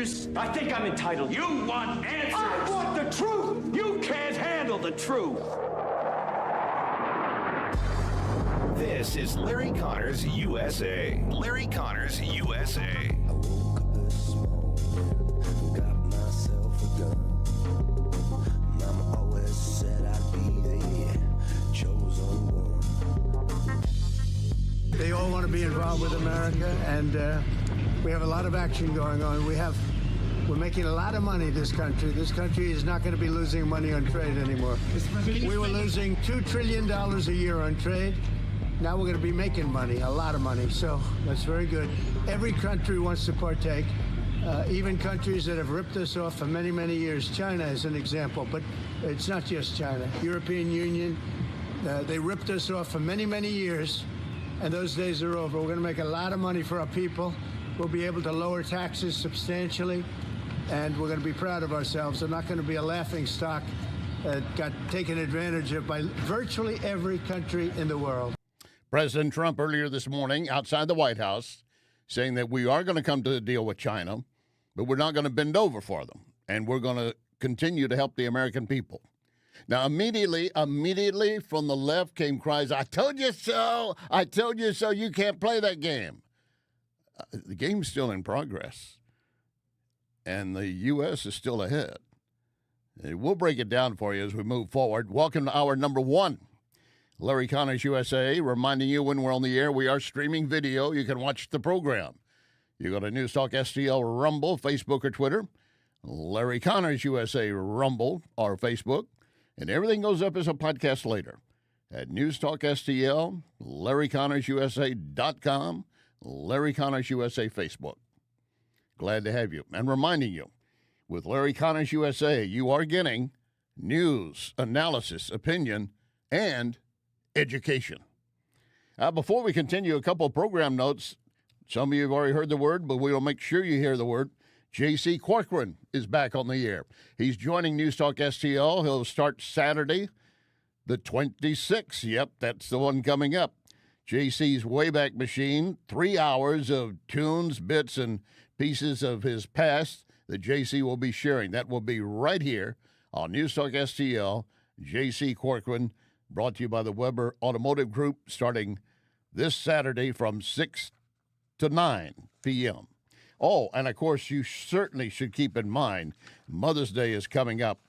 answers? I think I'm entitled. You want answers? I want the truth! You can't handle the truth! This is Larry Connors USA. Larry Connors USA. I woke up this morning, got myself a gun. Mama always said I'd be the chosen one. They all want to be involved with America, and we have a lot of action going on. We're making a lot of money, this country. This country is not going to be losing money on trade anymore. We were losing $2 trillion a year on trade. Now we're going to be making money, a lot of money. So that's very good. Every country wants to partake, even countries that have ripped us off for many, many years. China is an example, but it's not just China. European Union, they ripped us off for many, many years, and those days are over. We're going to make a lot of money for our people. We'll be able to lower taxes substantially, and we're going to be proud of ourselves. We're not going to be a laughing stock that got taken advantage of by virtually every country in the world. President Trump earlier this morning outside the White House saying that we are going to come to a deal with China, but we're not going to bend over for them, and we're going to continue to help the American people. Now, immediately from the left came cries, I told you so, you can't play that game. The game's still in progress, and the U.S. is still ahead. We'll break it down for you as we move forward. Welcome to hour number one. Larry Connors USA, reminding you when we're on the air, we are streaming video. You can watch the program. You go to NewsTalkSTL Rumble, Facebook or Twitter, Larry Connors USA Rumble or Facebook, and everything goes up as a podcast later at NewsTalkSTL, LarryConnorsUSA.com, Larry Connors USA Facebook. Glad to have you. And reminding you, with Larry Connors USA, you are getting news, analysis, opinion, and education. Before we continue, a couple of program notes. Some of you have already heard the word, but we'll make sure you hear the word. J.C. Corcoran is back on the air. He's joining News Talk STL. He'll start Saturday, the 26th. Yep, that's the one coming up. J.C.'s Wayback Machine, 3 hours of tunes, bits, and pieces of his past that J.C. will be sharing. That will be right here on News Talk STL. J.C. Corcoran, brought to you by the Weber Automotive Group, starting this Saturday from 6 to 9 p.m. Oh, and of course, you certainly should keep in mind Mother's Day is coming up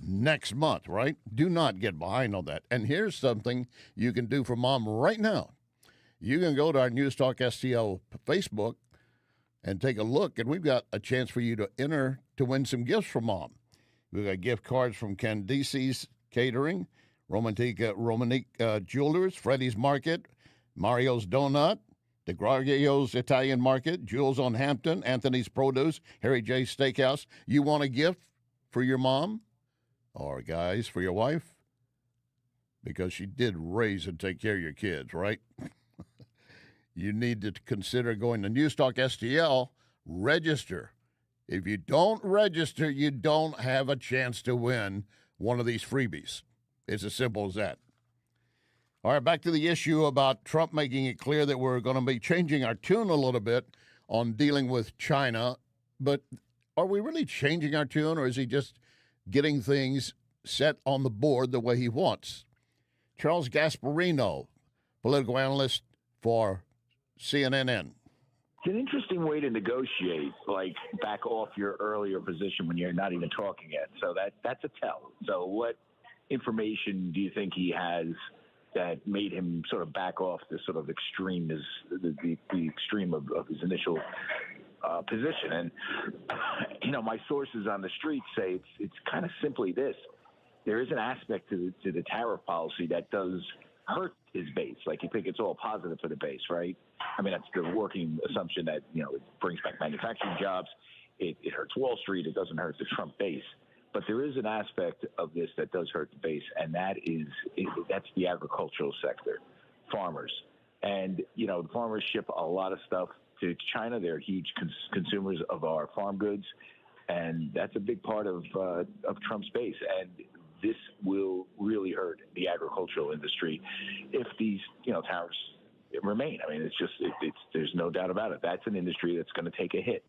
next month, right? Do not get behind on that. And here's something you can do for Mom right now. You can go to our News Talk STL Facebook and take a look, and we've got a chance for you to enter to win some gifts from Mom. We've got gift cards from Candice's Catering, Romanique Jewelers, Freddy's Market, Mario's Donut, DeGraggio's Italian Market, Jules on Hampton, Anthony's Produce, Harry J. Steakhouse. You want a gift for your mom? Or, guys, for your wife? Because she did raise and take care of your kids, right? You need to consider going to News Talk STL, register. If you don't register, you don't have a chance to win one of these freebies. It's as simple as that. All right, back to the issue about Trump making it clear that we're going to be changing our tune a little bit on dealing with China. But are we really changing our tune, or is he just getting things set on the board the way he wants? Charles Gasparino, political analyst for CNN. It's an interesting way to negotiate, like back off your earlier position when you're not even talking yet. So that's a tell. So what information do you think he has that made him sort of back off this sort of extreme, the extreme of his initial position? And, my sources on the street say it's kind of simply this. There is an aspect to the tariff policy that does hurt his base. Like, you think it's all positive for the base, right? I mean, that's the working assumption that, it brings back manufacturing jobs. It hurts Wall Street. It doesn't hurt the Trump base. But there is an aspect of this that does hurt the base, and that's the agricultural sector, farmers. And, the farmers ship a lot of stuff to China. They're huge consumers of our farm goods, and that's a big part of Trump's base. And this will really hurt the agricultural industry if these, tariffs remain. I mean, there's no doubt about it. That's an industry that's going to take a hit.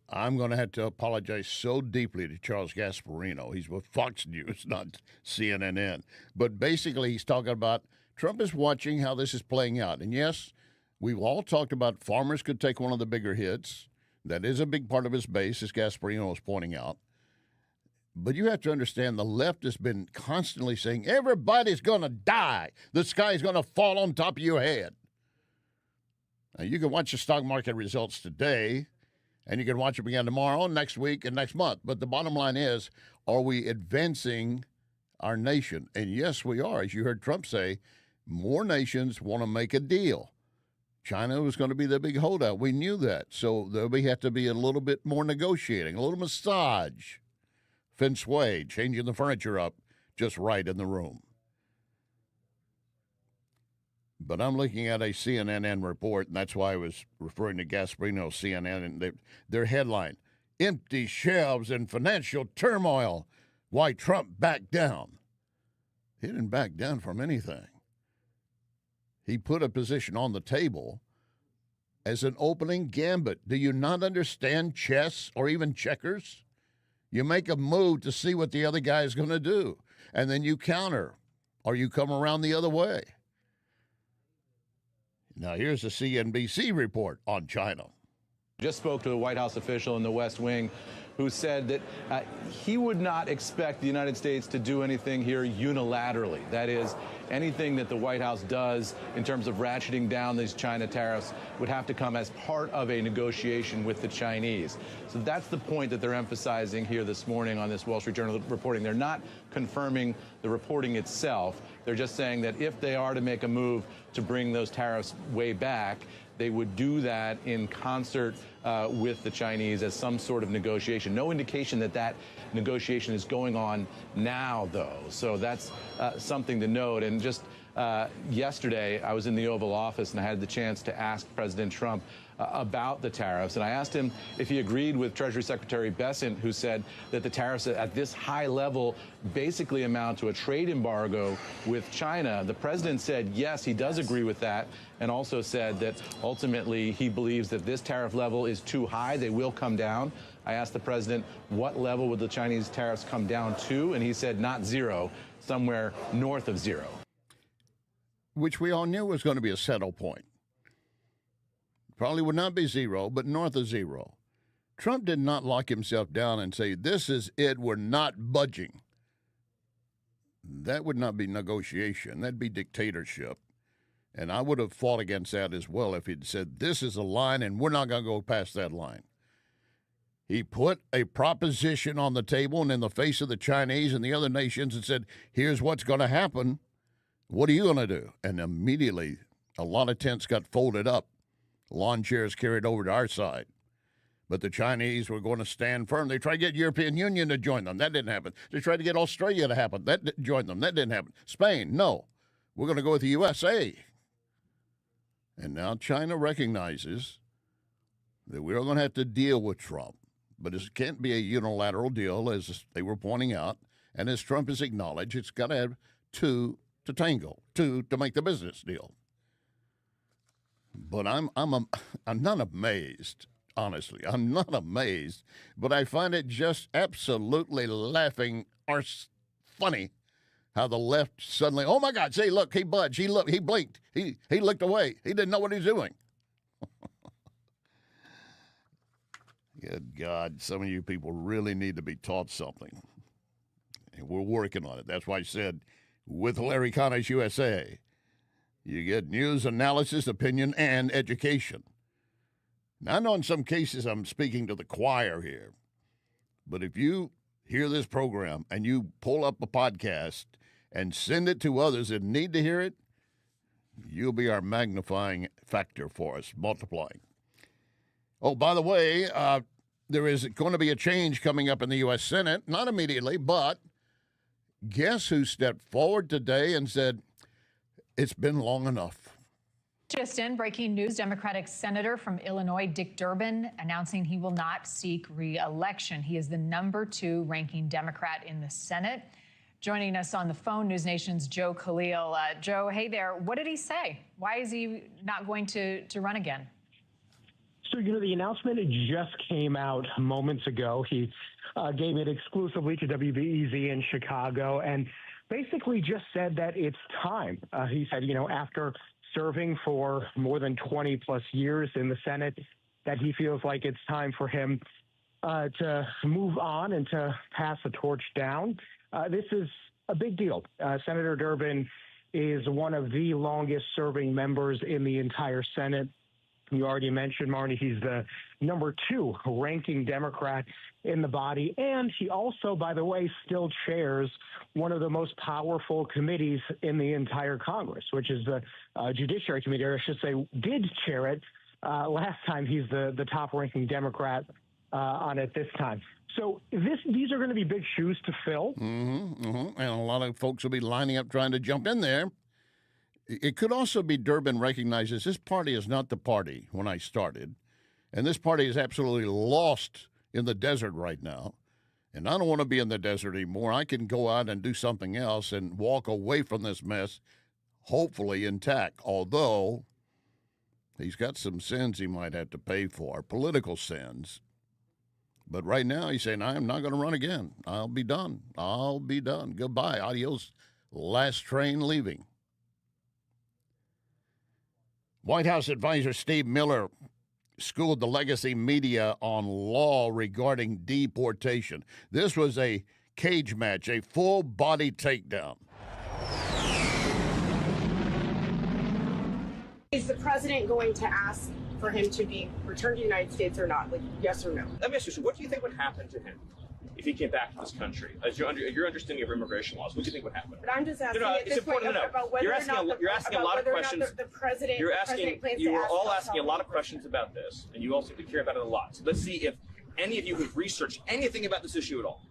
I'm going to have to apologize so deeply to Charles Gasparino. He's with Fox News, not CNN. But basically, he's talking about Trump is watching how this is playing out. And yes, we've all talked about farmers could take one of the bigger hits. That is a big part of his base, as Gasparino is pointing out. But you have to understand the left has been constantly saying, everybody's going to die. The sky's going to fall on top of your head. Now, you can watch the stock market results today, and you can watch them again tomorrow, next week, and next month. But the bottom line is, are we advancing our nation? And yes, we are. As you heard Trump say, more nations want to make a deal. China was going to be the big holdout. We knew that. So there we have to be a little bit more negotiating, a little massage. Feng shui, changing the furniture up just right in the room. But I'm looking at a CNN report, and that's why I was referring to Gasparino, CNN, and their headline, Empty Shelves and Financial Turmoil, Why Trump Backed Down. He didn't back down from anything. He put a position on the table as an opening gambit. Do you not understand chess or even checkers? You make a move to see what the other guy is going to do, and then you counter, or you come around the other way. Now, here's a CNBC report on China. Just spoke to a White House official in the West Wing who said that he would not expect the United States to do anything here unilaterally. That is, anything that the White House does in terms of ratcheting down these China tariffs would have to come as part of a negotiation with the Chinese. So that's the point that they're emphasizing here this morning on this Wall Street Journal reporting. They're not confirming the reporting itself. They're just saying that if they are to make a move to bring those tariffs way back, they would do that in concert with the Chinese as some sort of negotiation. No indication that that negotiation is going on now, though. So that's something to note. And just yesterday, I was in the Oval Office and I had the chance to ask President Trump about the tariffs. And I asked him if he agreed with Treasury Secretary Bessent, who said that the tariffs at this high level basically amount to a trade embargo with China. The president said, yes, he does agree with that, and also said that ultimately he believes that this tariff level is too high. They will come down. I asked the president, what level would the Chinese tariffs come down to? And he said, not zero, somewhere north of zero. Which we all knew was going to be a settle point. Probably would not be zero, but north of zero. Trump did not lock himself down and say, this is it, we're not budging. That would not be negotiation. That'd be dictatorship. And I would have fought against that as well if he'd said, this is a line and we're not going to go past that line. He put a proposition on the table and in the face of the Chinese and the other nations and said, here's what's going to happen. What are you going to do? And immediately a lot of tents got folded up. Lawn chairs carried over to our side. But the Chinese were going to stand firm. They tried to get European Union to join them. That didn't happen. They tried to get Australia to happen. Join them. That didn't happen. Spain, no. We're going to go with the USA. And now China recognizes that we're going to have to deal with Trump. But it can't be a unilateral deal, as they were pointing out. And as Trump has acknowledged, it's got to have two to tango, two to make the business deal. But I'm not amazed, honestly. I'm not amazed, but I find it just absolutely laughing or funny how the left suddenly, oh my God, see, look, he budged, he looked, he blinked, he looked away, he didn't know what he was doing. Good God, some of you people really need to be taught something. And we're working on it. That's why I said, with Larry Connors USA, you get news, analysis, opinion, and education. Now, I know in some cases I'm speaking to the choir here, but if you hear this program and you pull up a podcast and send it to others that need to hear it, you'll be our magnifying factor for us, multiplying. Oh, by the way, there is going to be a change coming up in the U.S. Senate, not immediately, but guess who stepped forward today and said, it's been long enough. Just in, breaking news, Democratic Senator from Illinois, Dick Durbin, announcing he will not seek re-election. He is the #2 ranking Democrat in the Senate. Joining us on the phone, News Nation's Joe Khalil. Joe, hey there. What did he say? Why is he not going to run again? So, the announcement just came out moments ago. He gave it exclusively to WBEZ in Chicago and basically just said that it's time. He said, after serving for more than 20 plus years in the Senate, that he feels like it's time for him to move on and to pass the torch down. This is a big deal. Senator Durbin is one of the longest serving members in the entire Senate. You already mentioned, Marnie, he's the number 2 ranking Democrat in the body. And he also, by the way, still chairs one of the most powerful committees in the entire Congress, which is the Judiciary Committee, or I should say did chair it last time. He's the top ranking Democrat on it this time. So these are going to be big shoes to fill. And a lot of folks will be lining up trying to jump in there. It could also be Durbin recognizes this party is not the party when I started, and this party is absolutely lost in the desert right now, and I don't want to be in the desert anymore. I can go out and do something else and walk away from this mess, hopefully intact, although he's got some sins he might have to pay for, political sins. But right now he's saying, I'm not going to run again. I'll be done. I'll be done. Goodbye. Adios. Last train leaving. White House advisor Steve Miller schooled the legacy media on law regarding deportation. This was a cage match, a full-body takedown. Is the president going to ask for him to be returned to the United States or not? Like, yes or no? Let me ask you, what do you think would happen to him if he came back to this country? As your understanding of immigration laws, what do you think would happen? But I'm just asking at this point about whether you're asking a lot of questions. The president, you are all asking a lot of questions about this, and you also care about it a lot. So let's see if any of you have researched anything about this issue at all.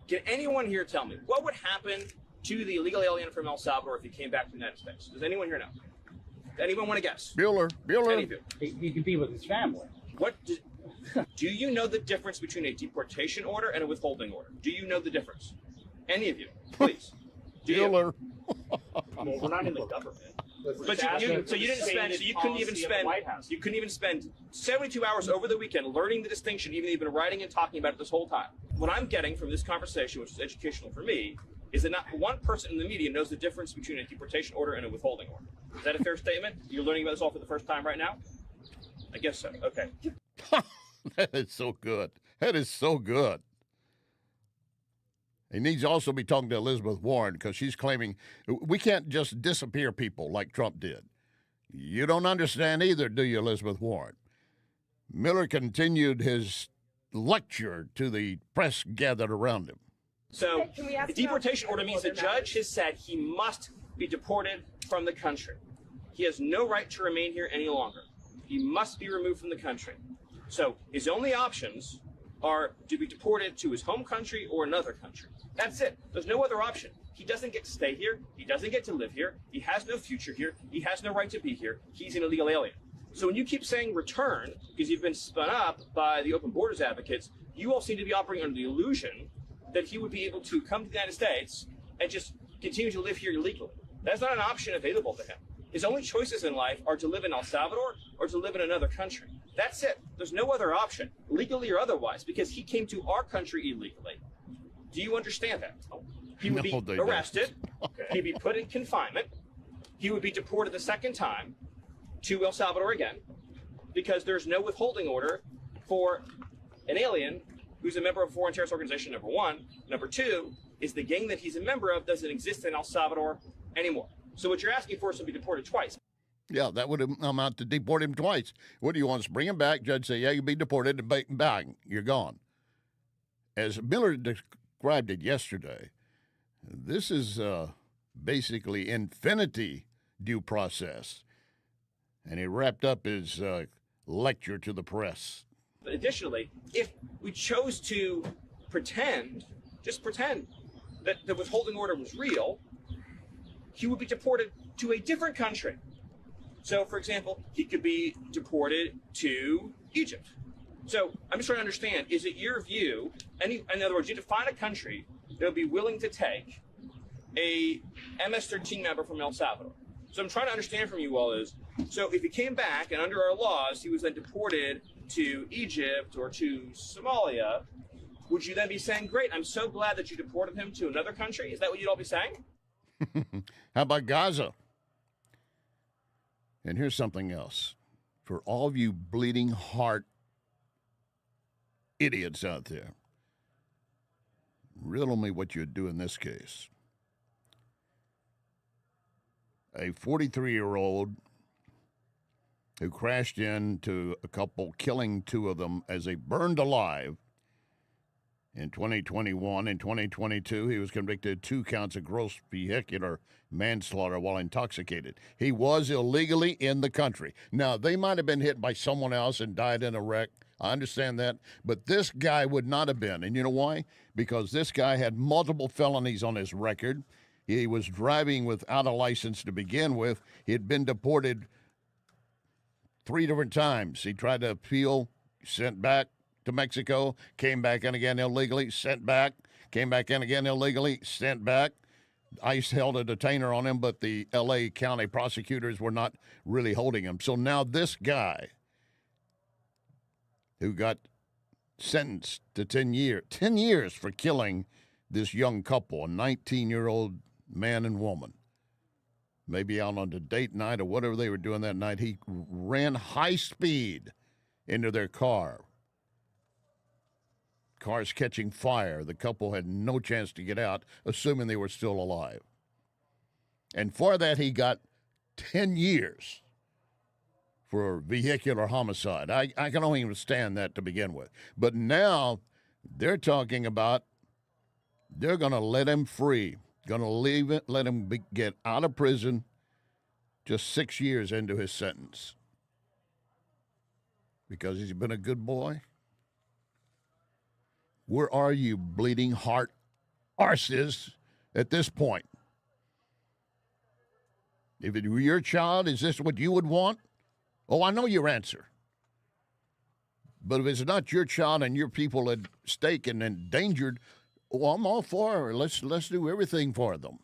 Can anyone here tell me what would happen to the illegal alien from El Salvador if he came back to the United States? Does anyone here know? Anyone want to guess? Bueller. Any of you? He could be with his family. Do you know the difference between a deportation order and a withholding order? Do you know the difference? Any of you, please. Bueller. Well, we're not in the government. But you couldn't even spend 72 hours over the weekend learning the distinction, even though you've been writing and talking about it this whole time. What I'm getting from this conversation, which is educational for me, is that not one person in the media knows the difference between a deportation order and a withholding order. Is that a fair statement? You're learning about this all for the first time right now? I guess so. Okay. That is so good. That is so good. He needs to also be talking to Elizabeth Warren because she's claiming we can't just disappear people like Trump did. You don't understand either, do you, Elizabeth Warren? Miller continued his lecture to the press gathered around him. So the deportation order means the judge has said he must be deported from the country. He has no right to remain here any longer. He must be removed from the country. So his only options are to be deported to his home country or another country. That's it. There's no other option. He doesn't get to stay here. He doesn't get to live here. He has no future here. He has no right to be here. He's an illegal alien. So when you keep saying return, because you've been spun up by the open borders advocates, you all seem to be operating under the illusion that he would be able to come to the United States and just continue to live here illegally. That's not an option available to him. His only choices in life are to live in El Salvador or to live in another country. That's it. There's no other option, legally or otherwise, because he came to our country illegally. Do you understand that? He would be arrested. He'd be put in confinement. He would be deported the second time to El Salvador again because there's no withholding order for an alien who's a member of a foreign terrorist organization, number one. Number two is the gang that he's a member of doesn't exist in El Salvador anymore. So what you're asking for is to be deported twice. Yeah, that would amount to deport him twice. What do you want us to bring him back? Judge say, yeah, you'll be deported, and bang, you're gone. As Miller described it yesterday, this is basically infinity due process. And he wrapped up his lecture to the press. But additionally, if we chose to just pretend that the withholding order was real, he would be deported to a different country. So, for example, he could be deported to Egypt. So I'm just trying to understand, is it your view, in other words, you define a country that would be willing to take a MS-13 member from El Salvador. So I'm trying to understand from you all is, so if he came back and under our laws, he was then deported to Egypt or to Somalia, would you then be saying, great, I'm so glad that you deported him to another country? Is that what you'd all be saying? How about Gaza? And here's something else. For all of you bleeding heart idiots out there, riddle me what you'd do in this case. A 43-year-old who crashed into a couple, killing two of them as they burned alive in 2021. In 2022, he was convicted of 2 counts of gross vehicular manslaughter while intoxicated. He was illegally in the country. Now, they might have been hit by someone else and died in a wreck. I understand that. But this guy would not have been. And you know why? Because this guy had multiple felonies on his record. He was driving without a license to begin with. He had been deported 3 different times. He tried to appeal, sent back to Mexico, came back in again illegally, sent back, came back in again illegally, sent back. ICE held a detainer on him, but the L.A. County prosecutors were not really holding him. So now this guy who got sentenced to 10 years for killing this young couple, a 19-year-old man and woman, maybe out on a date night or whatever they were doing that night, he ran high speed into their car. Cars catching fire. The couple had no chance to get out, assuming they were still alive. And for that, he got 10 years for vehicular homicide. I can only understand that to begin with. But now they're talking about they're going to let him free, going to leave it, let him get out of prison just 6 years into his sentence. Because he's been a good boy? Where are you, bleeding heart arses, at this point? If it were your child, is this what you would want? Oh, I know your answer. But if it's not your child and your people at stake and endangered, well, I'm all for it. Let's do everything for them.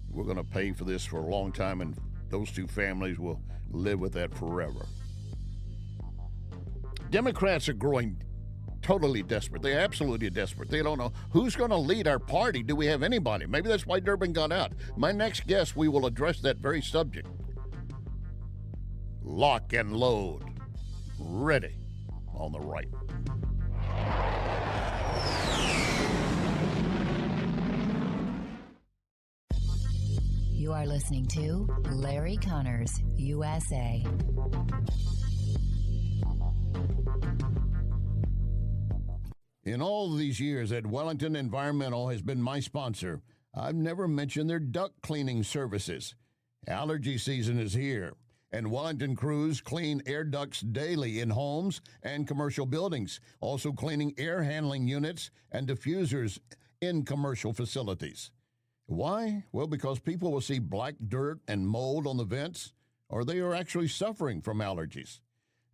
We're going to pay for this for a long time, and those two families will live with that forever. Democrats are growing totally desperate. They're absolutely desperate. They don't know who's going to lead our party. Do we have anybody? Maybe that's why Durbin got out. My next guest, we will address that very subject. Lock and load. Ready on the right. You are listening to Larry Connors, USA. In all these years that Wellington Environmental has been my sponsor, I've never mentioned their duct cleaning services. Allergy season is here, and Wellington crews clean air ducts daily in homes and commercial buildings, also cleaning air handling units and diffusers in commercial facilities. Why? Well, because people will see black dirt and mold on the vents, or they are actually suffering from allergies.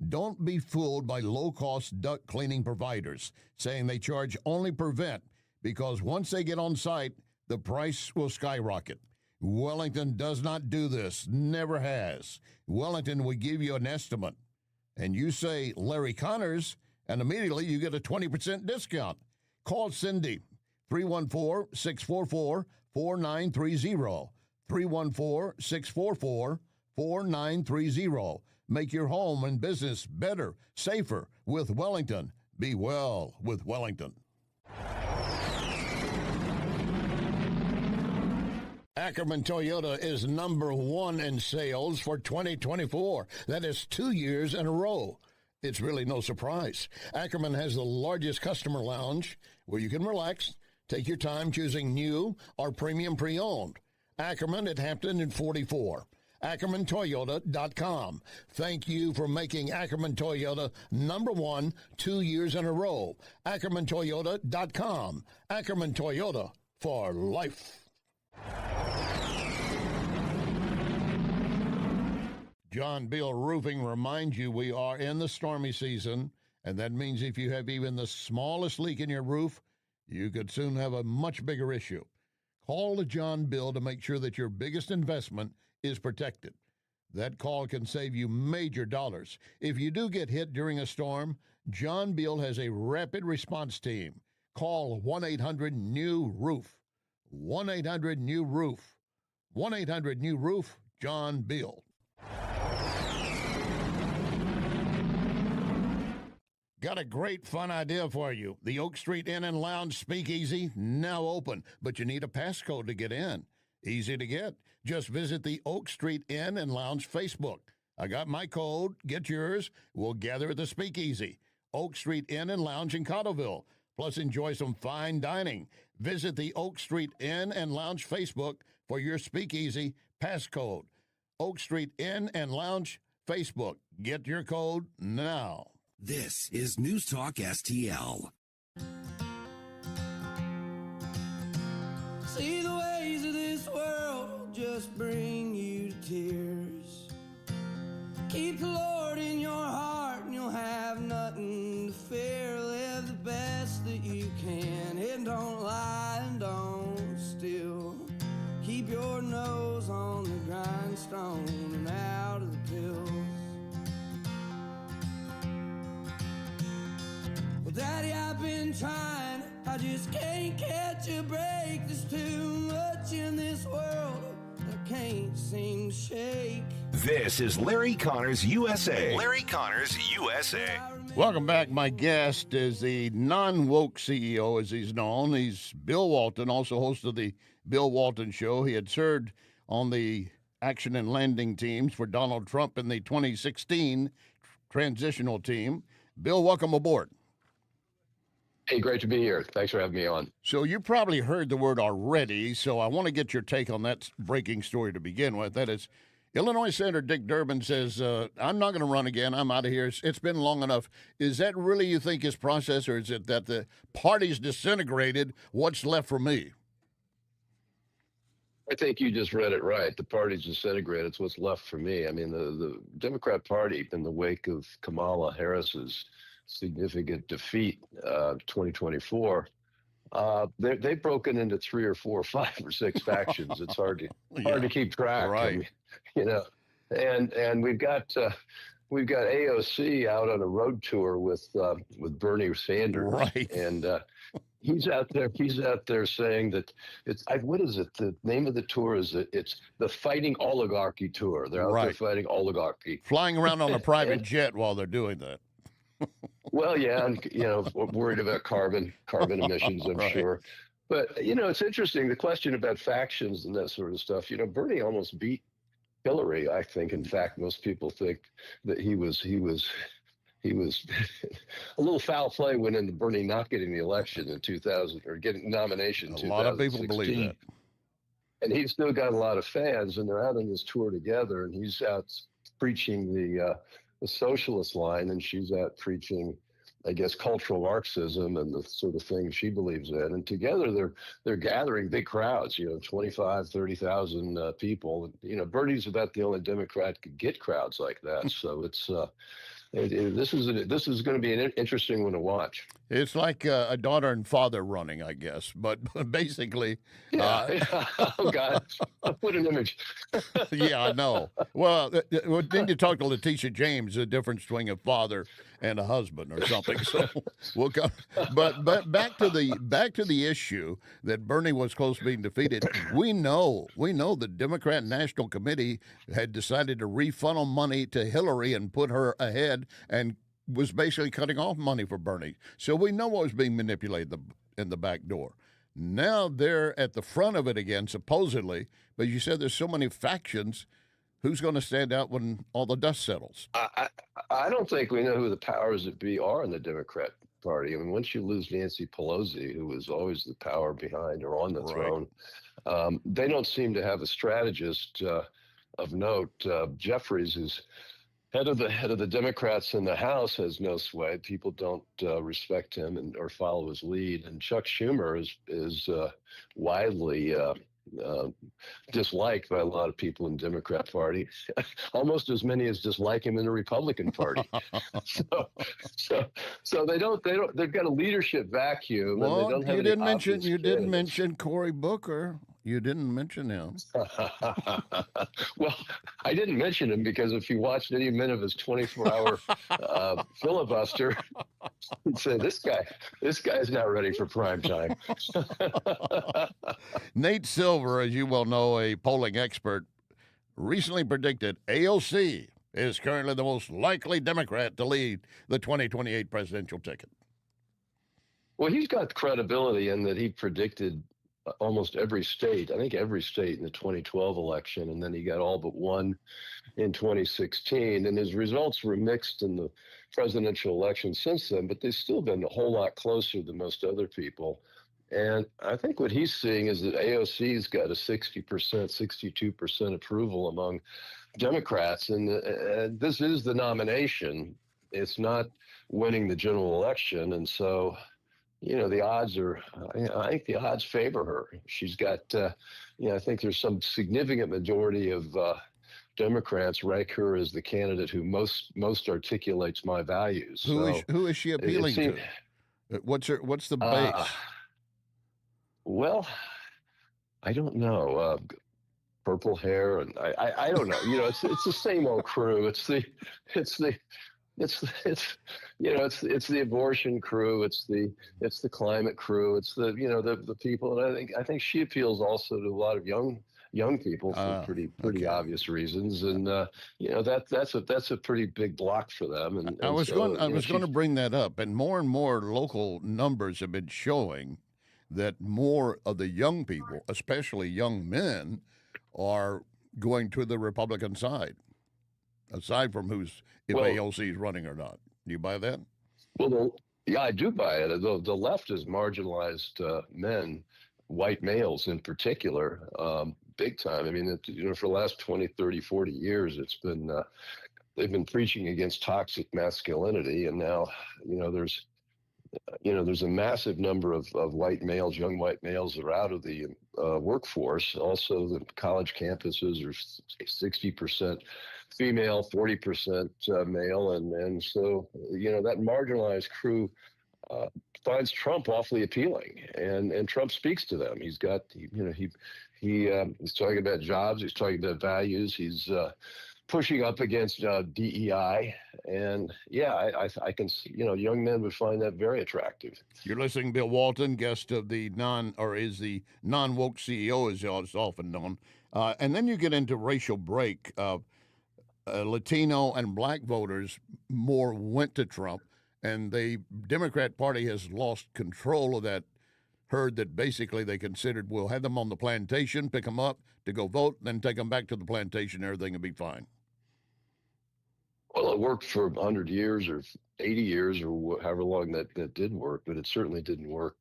Don't be fooled by low-cost duct cleaning providers saying they charge only per vent, because once they get on site, the price will skyrocket. Wellington does not do this, never has. Wellington will give you an estimate, and you say Larry Connors, and immediately you get a 20% discount. Call Cindy, 314-644-4930, 314-644-4930. Make your home and business better, safer with Wellington. Be well with Wellington. Ackerman Toyota is #1 in sales for 2024. That is 2 years in a row. It's really no surprise. Ackerman has the largest customer lounge where you can relax, take your time choosing new or premium pre-owned. Ackerman at Hampton and 44. AckermanToyota.com. Thank you for making Ackerman Toyota #1 2 years in a row. AckermanToyota.com. Ackerman Toyota for life. John Bill Roofing reminds you we are in the stormy season, and that means if you have even the smallest leak in your roof, you could soon have a much bigger issue. Call John Bill to make sure that your biggest investment is protected. That call can save you major dollars. If you do get hit during a storm, John Beal has a rapid response team. Call 1-800-NEW-ROOF. 1-800-NEW-ROOF. 1-800-NEW-ROOF, John Beal. Got a great fun idea for you. The Oak Street Inn and Lounge Speakeasy, now open, but you need a passcode to get in. Easy to get. Just visit the Oak Street Inn and Lounge Facebook. I got my code. Get yours. We'll gather at the Speakeasy. Oak Street Inn and Lounge in Cottleville. Plus, enjoy some fine dining. Visit the Oak Street Inn and Lounge Facebook for your Speakeasy passcode. Oak Street Inn and Lounge Facebook. Get your code now. This is News Talk STL. See, the ways of this world just bring you to tears. Keep the Lord in your heart and you'll have nothing to fear. Live the best that you can and don't lie and don't steal. Keep your nose on the grindstone and out of the pills. Well, Daddy, I've been trying, I just can't catch a break. There's too much in this world I can't seem to shake. This is Larry Connors USA. Larry Connors USA. Welcome back. My guest is the non-woke CEO, as he's known. He's Bill Walton, also host of the Bill Walton Show. He had served on the action and landing teams for Donald Trump in the 2016 transitional team. Bill, welcome aboard. Hey, great to be here. Thanks for having me on. So you probably heard the word already, so I want to get your take on that breaking story to begin with. That is, Illinois Senator Dick Durbin says, I'm not going to run again. I'm out of here. It's been long enough. Is that really, you think, his process, or is it that the party's disintegrated? What's left for me? I think you just read it right. The party's disintegrated. It's what's left for me. I mean, the Democrat Party, in the wake of Kamala Harris's significant defeat, 2024, they've broken into 3 or 4 or 5 or 6 factions. It's hard to keep track. Right. I mean, you know, and we've got AOC out on a road tour with Bernie Sanders, right? And he's out there saying that it's what is it? The name of the tour is it's the Fighting Oligarchy Tour. They're out there fighting oligarchy, flying around on a private jet while they're doing that. Well, yeah, and worried about carbon emissions, I'm sure. But it's interesting, the question about factions and that sort of stuff. Bernie almost beat Hillary. I think, in fact, most people think that he was a little foul play went into Bernie not getting the election in 2000 or getting nomination in 2016. A lot of people believe that. And he's still got a lot of fans, and they're out on this tour together, and he's out preaching the socialist line, and she's out preaching, I guess, cultural Marxism and the sort of things she believes in. And together they're gathering big crowds, 25, 30,000 people. Bernie's about the only Democrat could get crowds like that. So it's this is going to be an interesting one to watch. It's like a daughter and father running, I guess, but basically. Oh God, what an image. Yeah, I know. Well, then you talk to Letitia James, the difference between a father and a husband or something. So we'll come. But back to the issue that Bernie was close to being defeated. We know the Democrat National Committee had decided to refunnel money to Hillary and put her ahead, and was basically cutting off money for Bernie. So we know what was being manipulated in the back door. Now they're at the front of it again, supposedly. But you said there's so many factions. Who's going to stand out when all the dust settles? I don't think we know who the powers that be are in the Democrat Party. I mean, once you lose Nancy Pelosi, who was always the power behind or on the throne, they don't seem to have a strategist of note. Jeffries, who's head of the Democrats in the House, has no sway. People don't respect him or follow his lead. And Chuck Schumer is widely disliked by a lot of people in the Democrat Party, almost as many as dislike him in the Republican Party. So they've got a leadership vacuum. Well, and they don't have you didn't mention Cory Booker. You didn't mention him. Well, I didn't mention him because if you watched any minute of his 24-hour filibuster, you'd say this guy's not ready for prime time. Nate Silver, as you well know, a polling expert, recently predicted AOC is currently the most likely Democrat to lead the 2028 presidential ticket. Well, he's got credibility in that he predicted almost every state, I think every state in the 2012 election, and then he got all but one in 2016. And his results were mixed in the presidential election since then, but they've still been a whole lot closer than most other people. And I think what he's seeing is that AOC's got a 60%, 62% approval among Democrats. And this is the nomination. It's not winning the general election. And so, the odds are, I think the odds favor her. She's got, I think there's some significant majority of Democrats rank her as the candidate who most articulates my values. Who is she appealing to? What's the base? Well, I don't know. Purple hair, and I don't know. It's the same old crew. It's the abortion crew. It's the climate crew. It's the people. And I think she appeals also to a lot of young people for pretty obvious reasons. And that's a pretty big block for them. And I was going to bring that up, and more local numbers have been showing that more of the young people, especially young men, are going to the Republican side, aside from if AOC is running or not. Do you buy that? Well, yeah, I do buy it. The left has marginalized men, white males in particular, big time. I mean, for the last 20, 30, 40 years, it's been they've been preaching against toxic masculinity, and now there's a massive number of white males, young white males, that are out of the workforce. Also, the college campuses are 60% female, 40% male, and so that marginalized crew finds Trump awfully appealing, and Trump speaks to them. He's got he's talking about jobs, he's talking about values, he's pushing up against DEI, and I can see, young men would find that very attractive. You're listening to Bill Walton, guest of the non-woke CEO, as it's often known, and then you get into racial break. Latino and black voters more went to Trump, and the Democrat Party has lost control of that herd that basically they considered, we'll have them on the plantation, pick them up to go vote, then take them back to the plantation, everything will be fine. Well, it worked for 100 years or 80 years or however long that did work, but it certainly didn't work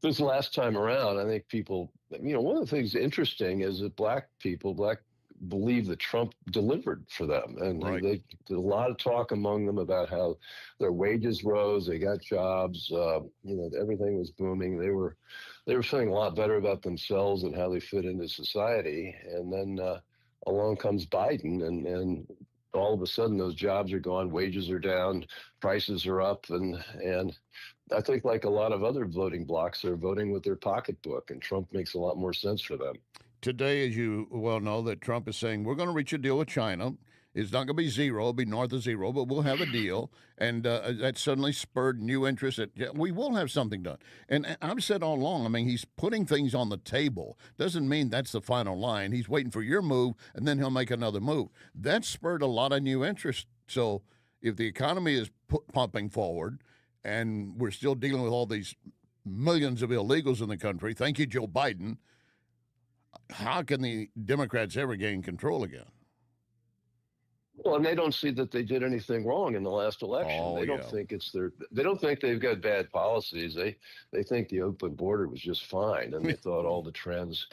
this last time around. I think people, one of the things interesting is that black believe that Trump delivered for them. And they did a lot of talk among them about how their wages rose, they got jobs, everything was booming. They were feeling a lot better about themselves and how they fit into society. And then along comes Biden, and all of a sudden those jobs are gone, wages are down, prices are up, and I think, like a lot of other voting blocs, they're voting with their pocketbook, and Trump makes a lot more sense for them. Today, as you well know, that Trump is saying, we're going to reach a deal with China. It's not going to be zero, it'll be north of zero, but we'll have a deal. And that suddenly spurred new interest that we will have something done. And I've said all along, I mean, he's putting things on the table. Doesn't mean that's the final line. He's waiting for your move, and then he'll make another move. That spurred a lot of new interest. So if the economy is pumping forward, and we're still dealing with all these millions of illegals in the country, thank you, Joe Biden, how can the Democrats ever gain control again? Well, and they don't see that they did anything wrong in the last election. They don't think they don't think they've got bad policies. They think the open border was just fine, and they thought all the trans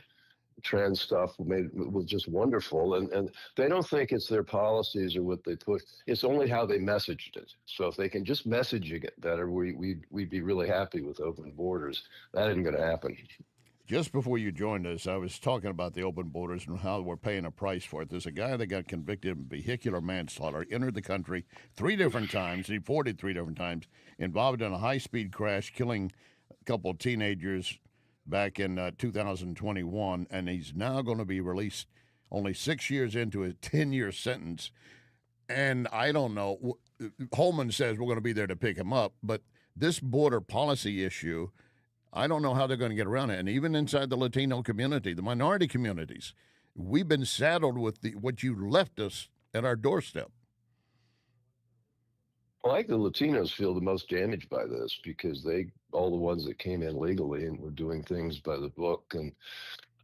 stuff was just wonderful. And they don't think it's their policies or what they put. It's only how they messaged it. So if they can just message it better, we'd be really happy with open borders. That isn't going to happen. Just before you joined us, I was talking about the open borders and how we're paying a price for it. There's a guy that got convicted of vehicular manslaughter, entered the country 3 different times, deported 3 different times, involved in a high-speed crash, killing a couple of teenagers. back in 2021, and he's now going to be released only 6 years into a 10-year sentence. And I don't know. Holman says we're going to be there to pick him up, but this border policy issue, I don't know how they're going to get around it. And even inside the Latino community, the minority communities, we've been saddled with what you left us at our doorstep. Well, I think the Latinos feel the most damaged by this because all the ones that came in legally and were doing things by the book and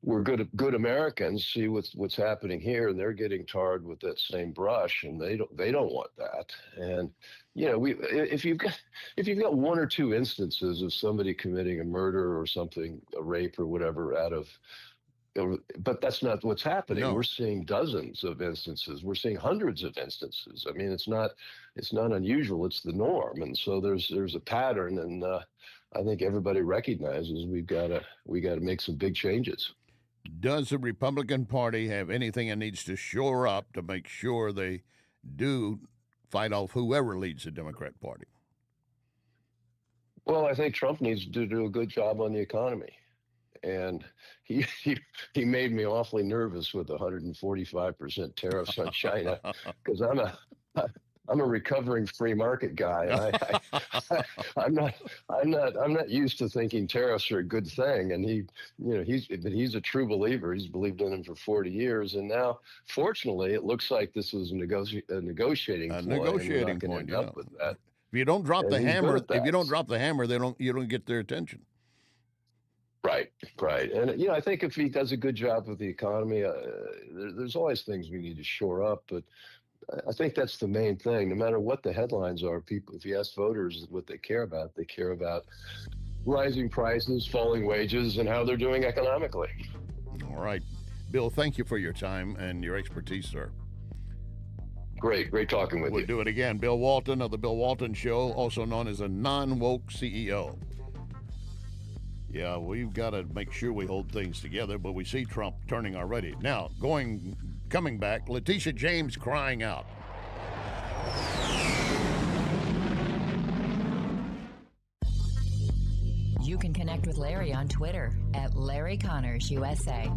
were good Americans see what's happening here, and they're getting tarred with that same brush, and they don't want that. And if you've got one or two instances of somebody committing a murder or something, a rape or whatever, but that's not what's happening. No. We're seeing dozens of instances. We're seeing hundreds of instances. I mean, it's not unusual. It's the norm. And so there's a pattern, and I think everybody recognizes we got to make some big changes. Does the Republican Party have anything it needs to shore up to make sure they do fight off whoever leads the Democrat Party? Well, I think Trump needs to do a good job on the economy. And he made me awfully nervous with 145% tariffs on China because I'm a recovering free market guy. And I'm not used to thinking tariffs are a good thing. And he's a true believer. He's believed in them for 40 years. And now, fortunately, it looks like this was a negotiating point. Negotiating point. Yeah. With that. If you don't drop the hammer, you don't get their attention. Right. And, I think if he does a good job with the economy, there's always things we need to shore up. But I think that's the main thing. No matter what the headlines are, people, if you ask voters what they care about rising prices, falling wages, and how they're doing economically. All right. Bill, thank you for your time and your expertise, sir. Great talking with you. We'll do it again. Bill Walton of The Bill Walton Show, also known as a non-woke CEO. Yeah, we've got to make sure we hold things together, but we see Trump turning already. Now, coming back, Letitia James crying out. You can connect with Larry on Twitter at Larry Connors USA.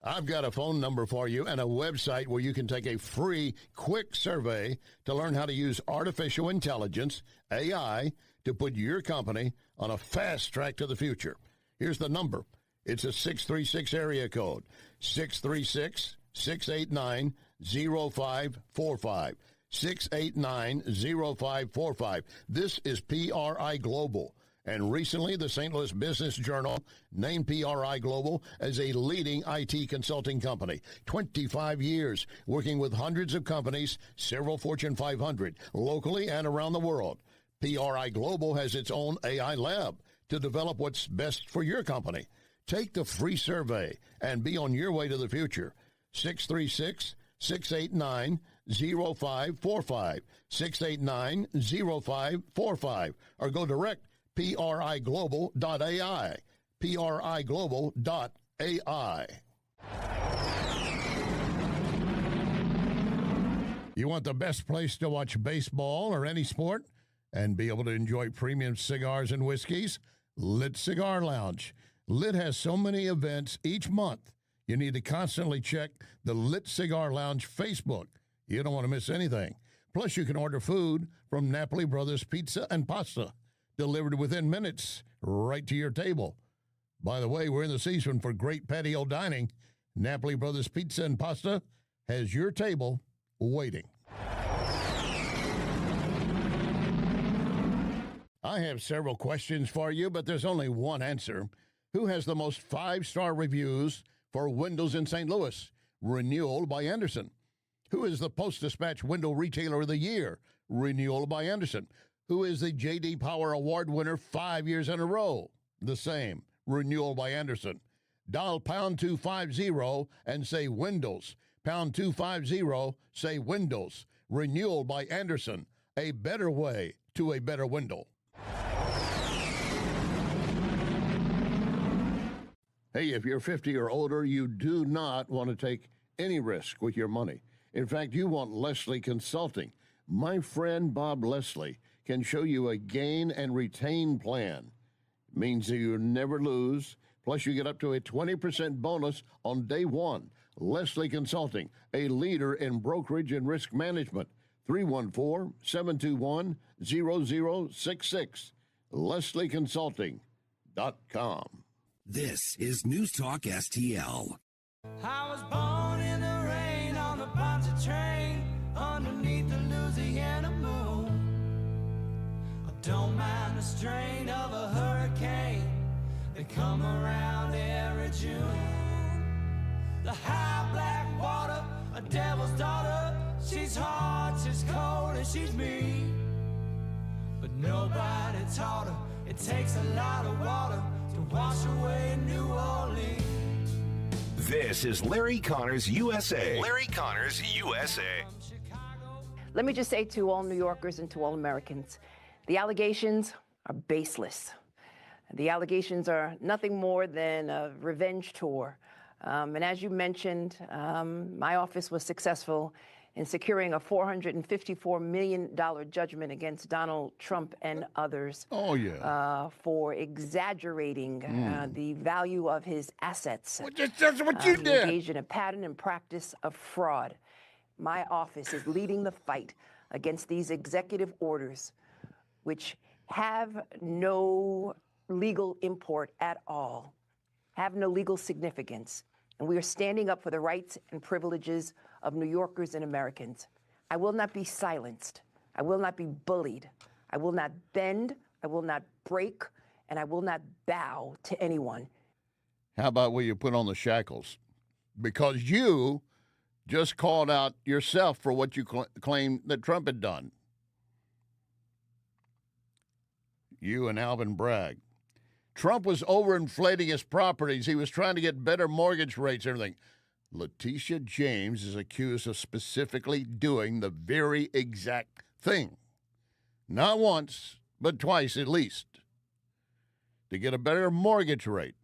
I've got a phone number for you and a website where you can take a free, quick survey to learn how to use artificial intelligence, AI, to put your company on a fast track to the future. Here's the number. It's a 636 area code, 636-689-0545, 689-0545. This is PRI Global. And recently, the St. Louis Business Journal named PRI Global as a leading IT consulting company. 25 years working with hundreds of companies, several Fortune 500, locally and around the world. PRI Global has its own AI lab to develop what's best for your company. Take the free survey and be on your way to the future. 636-689-0545, 689-0545, or go direct PRIGlobal.ai, PRIGlobal.ai. You want the best place to watch baseball or any sport and be able to enjoy premium cigars and whiskeys? Lit Cigar Lounge. Lit has so many events each month. You need to constantly check the Lit Cigar Lounge Facebook. You don't want to miss anything. Plus, you can order food from Napoli Brothers Pizza and Pasta, delivered within minutes right to your table. By the way, we're in the season for great patio dining. Napoli Brothers Pizza and Pasta has your table waiting. I have several questions for you, but there's only one answer. Who has the most 5-star reviews for windows in St. Louis? Renewal by Anderson. Who is the Post-Dispatch Window Retailer of the Year? Renewal by Anderson. Who is the J.D. Power Award winner 5 years in a row? The same. Renewal by Anderson. Dial pound 250 and say Windows. Pound 250, say Windows. Renewal by Anderson. A better way to a better window. Hey, if you're 50 or older, you do not want to take any risk with your money. In fact, you want Leslie Consulting. My friend Bob Leslie can show you a gain and retain plan. It means that you never lose. Plus, you get up to a 20% bonus on day one. Leslie Consulting, a leader in brokerage and risk management. 314-721-0066. LeslieConsulting.com. This is News Talk STL. I was born in the rain on a Ponce train underneath the Louisiana moon. I don't mind the strain of a hurricane. They come around every June. The high black water, a devil's daughter. She's hot, she's cold, and she's mean. But nobody taught her it takes a lot of water to wash away New Orleans. This is Larry Connors USA. Larry Connors USA. Let me just say to all New Yorkers and to all Americans, the allegations are baseless. The allegations are nothing more than a revenge tour. And as you mentioned, my office was successful in securing a $454 million judgment against Donald Trump and others for exaggerating the value of his assets. That's what you He did. engaged in a pattern and practice of fraud. My office is leading the fight against these executive orders, which have no legal import at all, have no legal significance. And we are standing up for the rights and privileges of New Yorkers and Americans. I will not be silenced. I will not be bullied. I will not bend. I will not break. And I will not bow to anyone. How about where you put on the shackles? Because you just called out yourself for what you claimed that Trump had done. You and Alvin Bragg. Trump was overinflating his properties. He was trying to get better mortgage rates and everything. Letitia James is accused of specifically doing the very exact thing. Not once, but twice at least. To get a better mortgage rate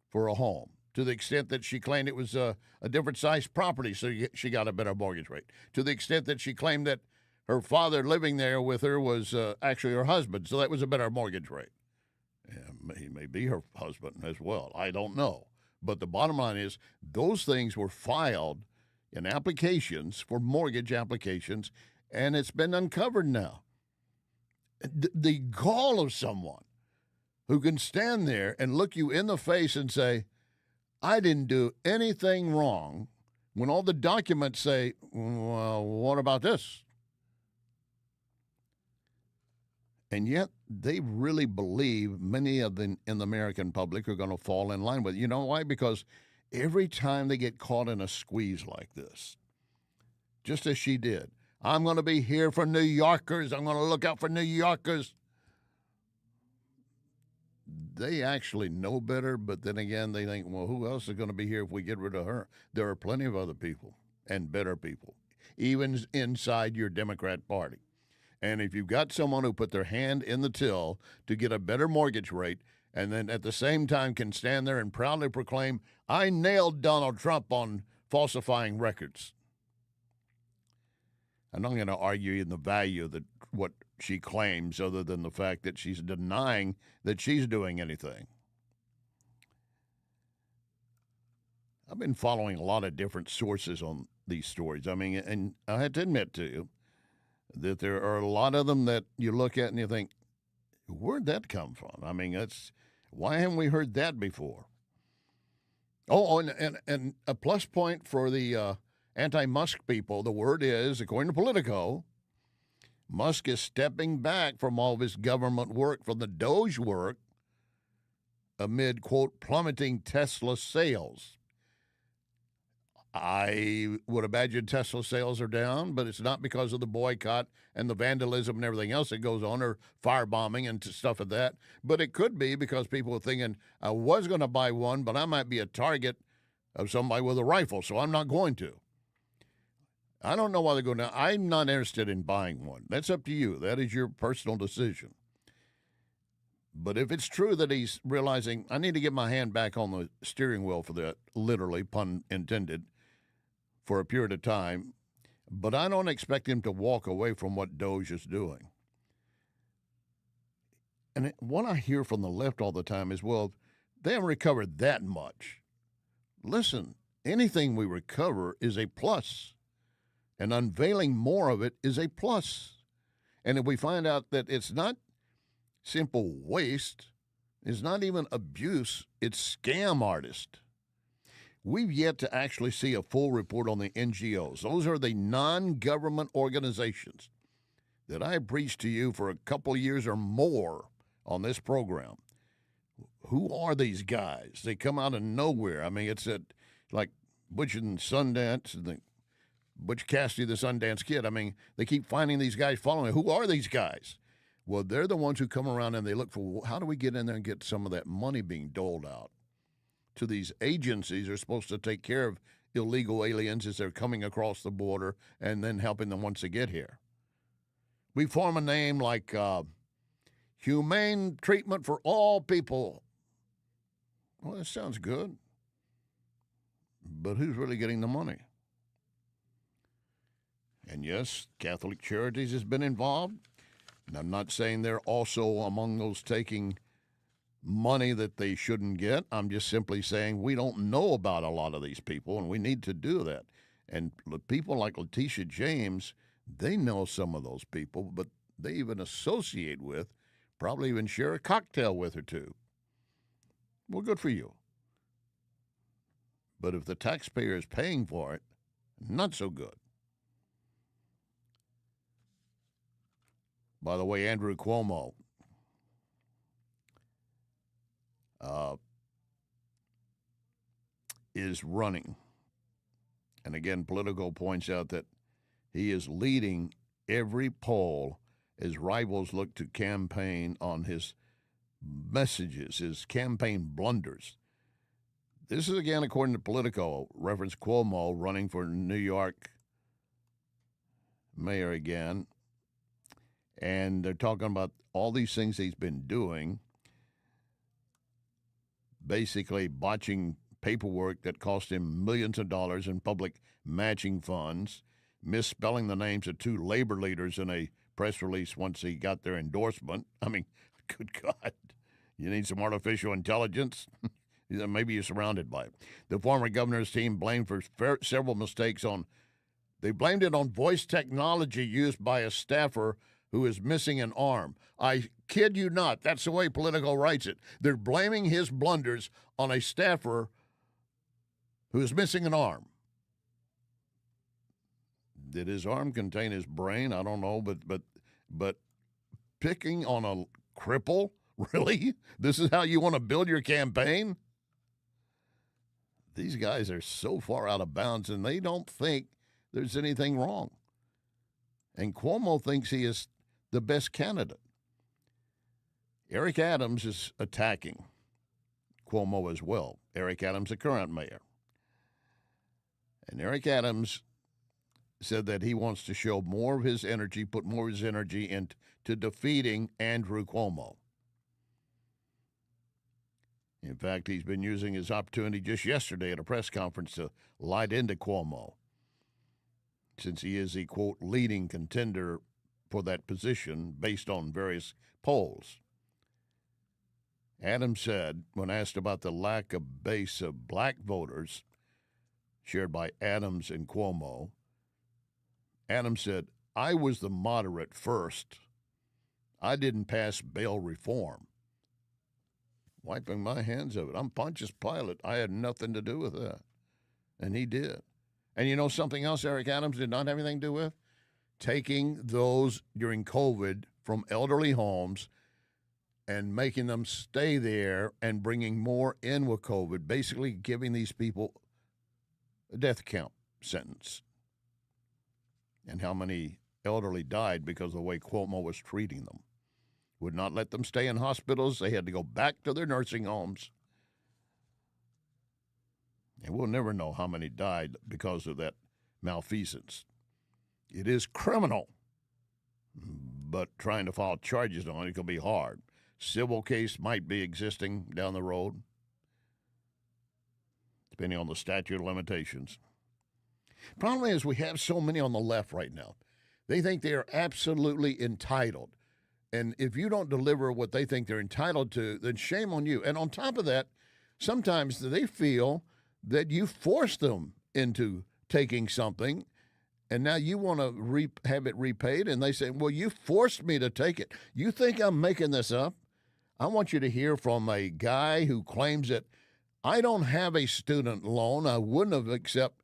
for a home, to the extent that she claimed it was a different size property, so she got a better mortgage rate. To the extent that she claimed that her father living there with her was actually her husband, so that was a better mortgage rate. He may be her husband as well. I don't know. But the bottom line is those things were filed in applications for mortgage applications, and it's been uncovered now. The gall of someone who can stand there and look you in the face and say, I didn't do anything wrong, when all the documents say, well, what about this? And yet they really believe many of them in the American public are going to fall in line with it. You know why? Because every time they get caught in a squeeze like this, just as she did, I'm going to be here for New Yorkers. I'm going to look out for New Yorkers. They actually know better, but then again, they think, well, who else is going to be here if we get rid of her? There are plenty of other people and better people, even inside your Democrat Party. And if you've got someone who put their hand in the till to get a better mortgage rate and then at the same time can stand there and proudly proclaim, I nailed Donald Trump on falsifying records. I'm not going to argue in the value of what she claims other than the fact that she's denying that she's doing anything. I've been following a lot of different sources on these stories. I mean, and I had to admit to you that there are a lot of them that you look at and you think, where'd that come from? I mean, why haven't we heard that before? Oh, and a plus point for the anti-Musk people, the word is, according to Politico, Musk is stepping back from all of his government work, from the Doge work, amid, quote, plummeting Tesla sales. I would imagine Tesla sales are down, but it's not because of the boycott and the vandalism and everything else that goes on, or firebombing and stuff like that. But it could be because people are thinking, I was going to buy one, but I might be a target of somebody with a rifle, so I'm not going to. I don't know why they're going to. I'm not interested in buying one. That's up to you. That is your personal decision. But if it's true that he's realizing, I need to get my hand back on the steering wheel for that, literally, pun intended, for a period of time, but I don't expect him to walk away from what Doge is doing. And what I hear from the left all the time is, well, they haven't recovered that much. Listen, anything we recover is a plus, and unveiling more of it is a plus. And if we find out that it's not simple waste, it's not even abuse, it's scam artist. We've yet to actually see a full report on the NGOs. Those are the non-government organizations that I preached to you for a couple of years or more on this program. Who are these guys? They come out of nowhere. I mean, it's like Butch and Sundance, Butch Cassidy, the Sundance Kid. I mean, they keep finding these guys following. Who are these guys? Well, they're the ones who come around and they look for, how do we get in there and get some of that money being doled out to these agencies that are supposed to take care of illegal aliens as they're coming across the border and then helping them once they get here. We form a name like Humane Treatment for All People. Well, that sounds good. But who's really getting the money? And yes, Catholic Charities has been involved. And I'm not saying they're also among those taking money that they shouldn't get. I'm just simply saying we don't know about a lot of these people, and we need to do that. And people like Letitia James, they know some of those people, but they even associate with, probably even share a cocktail with or two. Well, good for you. But if the taxpayer is paying for it, not so good. By the way, Andrew Cuomo is running. And again, Politico points out that he is leading every poll as rivals look to campaign on his messages, his campaign blunders. This is, again, according to Politico, reference Cuomo running for New York mayor again. And they're talking about all these things he's been doing, basically botching paperwork that cost him millions of dollars in public matching funds, misspelling the names of 2 labor leaders in a press release once he got their endorsement. I mean, good God, you need some artificial intelligence? Maybe you're surrounded by it. The former governor's team blamed for several mistakes they blamed it on voice technology used by a staffer who is missing an arm. I kid you not. That's the way Politico writes it. They're blaming his blunders on a staffer who is missing an arm. Did his arm contain his brain? I don't know, but picking on a cripple? Really? This is how you want to build your campaign? These guys are so far out of bounds, and they don't think there's anything wrong. And Cuomo thinks he is the best candidate. Eric Adams is attacking Cuomo as well. Eric Adams, the current mayor. And Eric Adams said that he wants to show more of his energy, put more of his energy into defeating Andrew Cuomo. In fact, he's been using his opportunity just yesterday at a press conference to light into Cuomo, since he is the, quote, leading contender for that position based on various polls. Adams said, when asked about the lack of base of black voters shared by Adams and Cuomo, Adams said, I was the moderate first. I didn't pass bail reform. Wiping my hands of it. I'm Pontius Pilate. I had nothing to do with that. And he did. And you know something else Eric Adams did not have anything to do with? Taking those during COVID from elderly homes and making them stay there and bringing more in with COVID, basically giving these people a death count sentence. And how many elderly died because of the way Cuomo was treating them. Would not let them stay in hospitals. They had to go back to their nursing homes. And we'll never know how many died because of that malfeasance. It is criminal, but trying to file charges on it can be hard. Civil case might be existing down the road, depending on the statute of limitations. Problem is we have so many on the left right now. They think they are absolutely entitled. And if you don't deliver what they think they're entitled to, then shame on you. And on top of that, sometimes they feel that you forced them into taking something, and now you want to have it repaid, and they say, well, you forced me to take it. You think I'm making this up? I want you to hear from a guy who claims that I don't have a student loan. I wouldn't have except,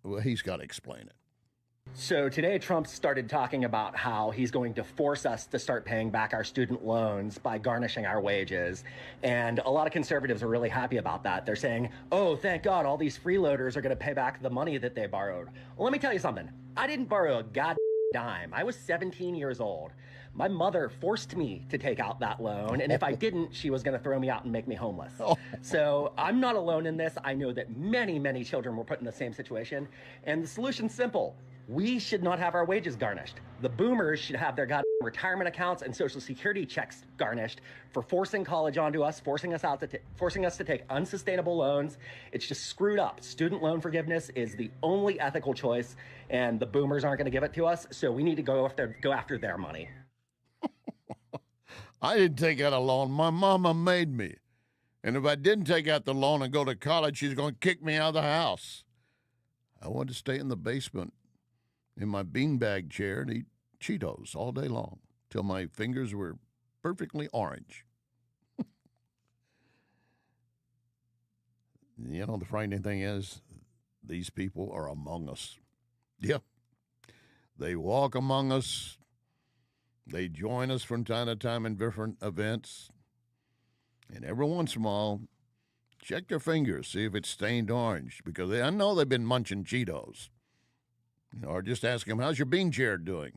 well, he's got to explain it. So today, Trump started talking about how he's going to force us to start paying back our student loans by garnishing our wages. And a lot of conservatives are really happy about that. They're saying, oh, thank God, all these freeloaders are going to pay back the money that they borrowed. Well, let me tell you something. I didn't borrow a goddamn dime. I was 17 years old. My mother forced me to take out that loan, and if I didn't, she was going to throw me out and make me homeless. So I'm not alone in this. I know that many, many children were put in the same situation, and the solution's simple. We should not have our wages garnished. The boomers should have their goddamn retirement accounts and Social Security checks garnished for forcing college onto us, forcing us to take unsustainable loans. It's just screwed up. Student loan forgiveness is the only ethical choice, and the boomers aren't going to give it to us. So we need to go after their money. I didn't take out a loan. My mama made me. And if I didn't take out the loan and go to college, she's going to kick me out of the house. I wanted to stay in the basement in my beanbag chair and eat Cheetos all day long till my fingers were perfectly orange. You know, the frightening thing is these people are among us. Yep. They walk among us. They join us from time to time in different events. And every once in a while, check their fingers, see if it's stained orange, because I know they've been munching Cheetos. Or just ask them, how's your bean chair doing?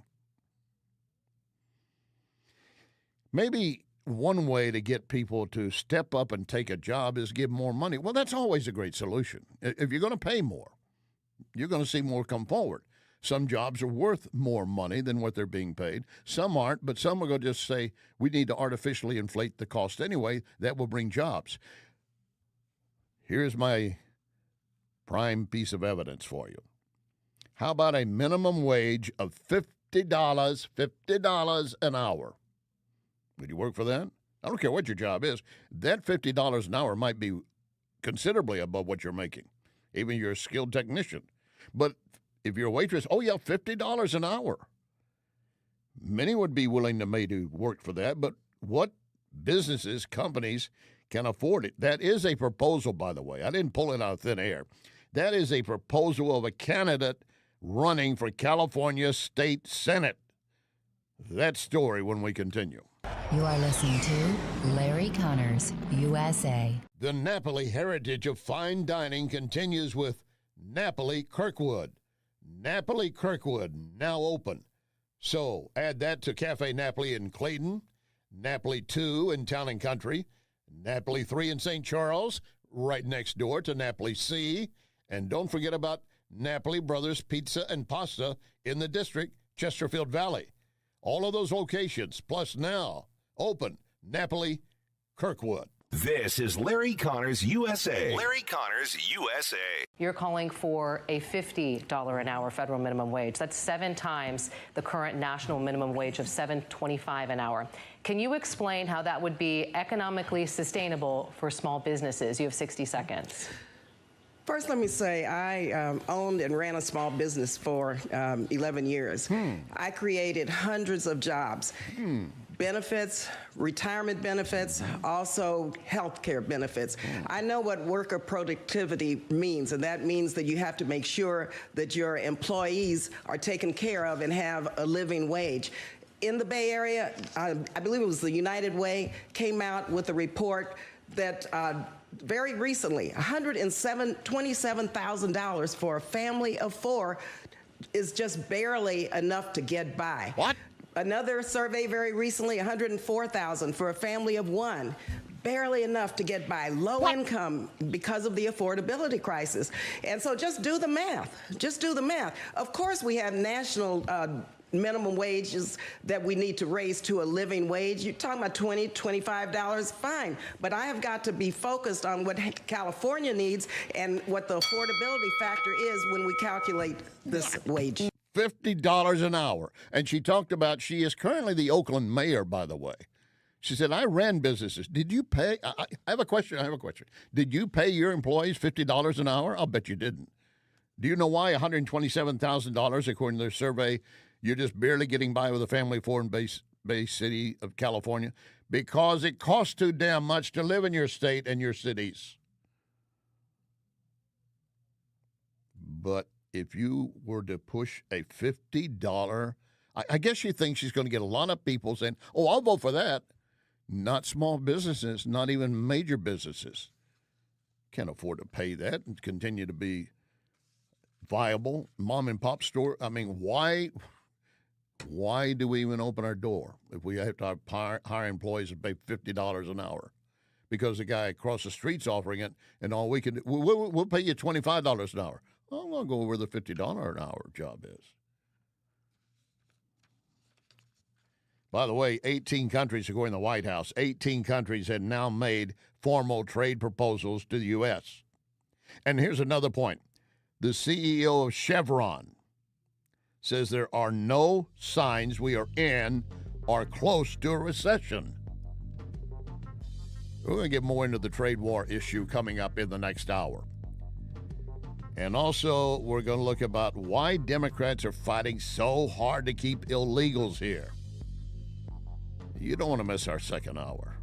Maybe one way to get people to step up and take a job is give more money. Well, that's always a great solution. If you're going to pay more, you're going to see more come forward. Some jobs are worth more money than what they're being paid. Some aren't, but some are going to just say, we need to artificially inflate the cost anyway. That will bring jobs. Here's my prime piece of evidence for you. How about a minimum wage of $50 an hour? Would you work for that? I don't care what your job is. That $50 an hour might be considerably above what you're making, even if you're a skilled technician. But if you're a waitress, oh, yeah, $50 an hour. Many would be willing to work for that, but what businesses, companies can afford it? That is a proposal, by the way. I didn't pull it out of thin air. That is a proposal of a candidate running for California State Senate. That story when we continue. You are listening to Larry Connors, USA. The Napoli heritage of fine dining continues with Napoli Kirkwood. Napoli Kirkwood, now open. So add that to Cafe Napoli in Clayton, Napoli 2 in Town and Country, Napoli 3 in St. Charles, right next door to Napoli C, and don't forget about Napoli Brothers Pizza and Pasta in the district, Chesterfield Valley. All of those locations, plus now, open, Napoli Kirkwood. This is Larry Connors USA. Larry Connors USA. You're calling for a $50 an hour federal minimum wage. That's 7 times the current national minimum wage of $7.25 an hour. Can you explain how that would be economically sustainable for small businesses? You have 60 seconds. First, let me say I owned and ran a small business for 11 years. I created hundreds of jobs. Benefits, retirement benefits, also health care benefits. I know what worker productivity means, and that means that you have to make sure that your employees are taken care of and have a living wage. In the Bay Area, I believe it was the United Way, came out with a report that very recently, $127,000 for a family of 4 is just barely enough to get by. What? Another survey very recently, $104,000 for a family of 1. Barely enough to get by. Low income because of the affordability crisis. And so just do the math. Just do the math. Of course, we have national minimum wages that we need to raise to a living wage. You're talking about $20, $25, fine. But I have got to be focused on what California needs and what the affordability factor is when we calculate this wage. $50 an hour. And she talked about she is currently the Oakland mayor, by the way. She said, I ran businesses. Did you pay? I have a question. Did you pay your employees $50 an hour? I'll bet you didn't. Do you know why $127,000, according to their survey, you're just barely getting by with a family of four in Bay City of California? Because it costs too damn much to live in your state and your cities. But if you were to push a $50, I guess she thinks she's going to get a lot of people saying, oh, I'll vote for that. Not small businesses, not even major businesses. Can't afford to pay that and continue to be viable. Mom and pop store. I mean, why do we even open our door if we have to hire employees and pay $50 an hour? Because the guy across the street's offering it, and all we can do, we'll pay you $25 an hour. I'm going to go where the $50 an hour job is. By the way, 18 countries, according to the White House, 18 countries have now made formal trade proposals to the U.S. And here's another point. The CEO of Chevron says there are no signs we are in or close to a recession. We're going to get more into the trade war issue coming up in the next hour. And also, we're going to look about why Democrats are fighting so hard to keep illegals here. You don't want to miss our second hour.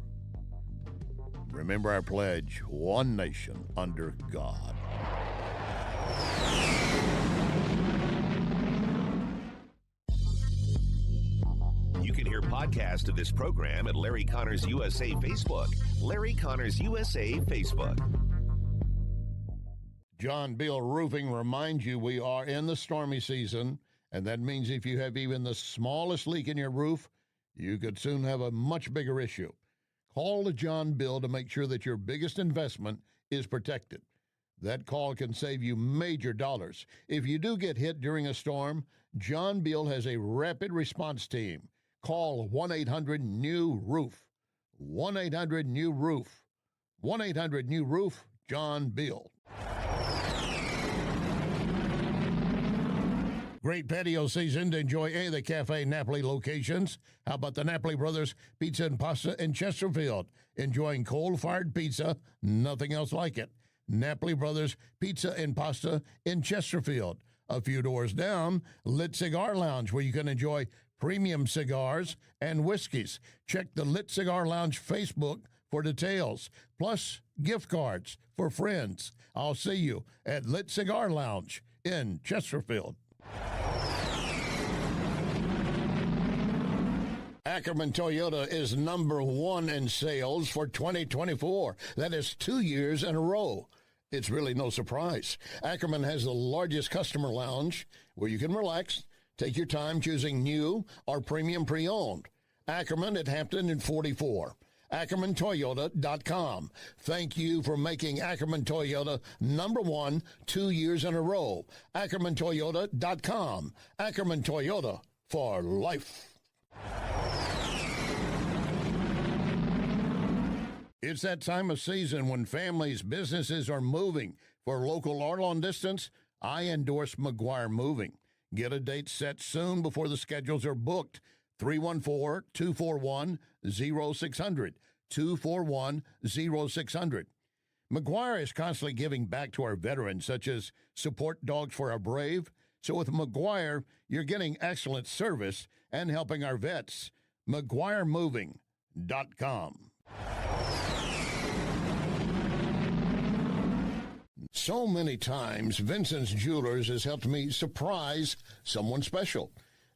Remember our pledge, one nation under God. You can hear podcasts of this program at Larry Connors USA Facebook. Larry Connors USA Facebook. John Bill Roofing reminds you we are in the stormy season, and that means if you have even the smallest leak in your roof, you could soon have a much bigger issue. Call to John Bill to make sure that your biggest investment is protected. That call can save you major dollars. If you do get hit during a storm, John Bill has a rapid response team. Call 1-800-NEW-ROOF. 1-800-NEW-ROOF. 1-800-NEW-ROOF, John Bill. Great patio season to enjoy any of the Cafe Napoli locations. How about the Napoli Brothers Pizza and Pasta in Chesterfield? Enjoying coal-fired pizza, nothing else like it. Napoli Brothers Pizza and Pasta in Chesterfield. A few doors down, Lit Cigar Lounge, where you can enjoy premium cigars and whiskeys. Check the Lit Cigar Lounge Facebook for details, plus gift cards for friends. I'll see you at Lit Cigar Lounge in Chesterfield. Ackerman Toyota is number one in sales for 2024. That is 2 years in a row. It's really no surprise. Ackerman has the largest customer lounge where you can relax, take your time choosing new or premium pre-owned. Ackerman at Hampton and 44. AckermanToyota.com. Thank you for making Ackerman Toyota number one 2 years in a row. AckermanToyota.com. Ackerman Toyota for life. It's that time of season when families, businesses are moving. For local or long distance, I endorse McGuire Moving. Get a date set soon before the schedules are booked. 314-241-0600. 241-0600. McGuire is constantly giving back to our veterans, such as support dogs for our brave. So with McGuire, you're getting excellent service and helping our vets. McGuireMoving.com. So many times, Vincent's Jewelers has helped me surprise someone special.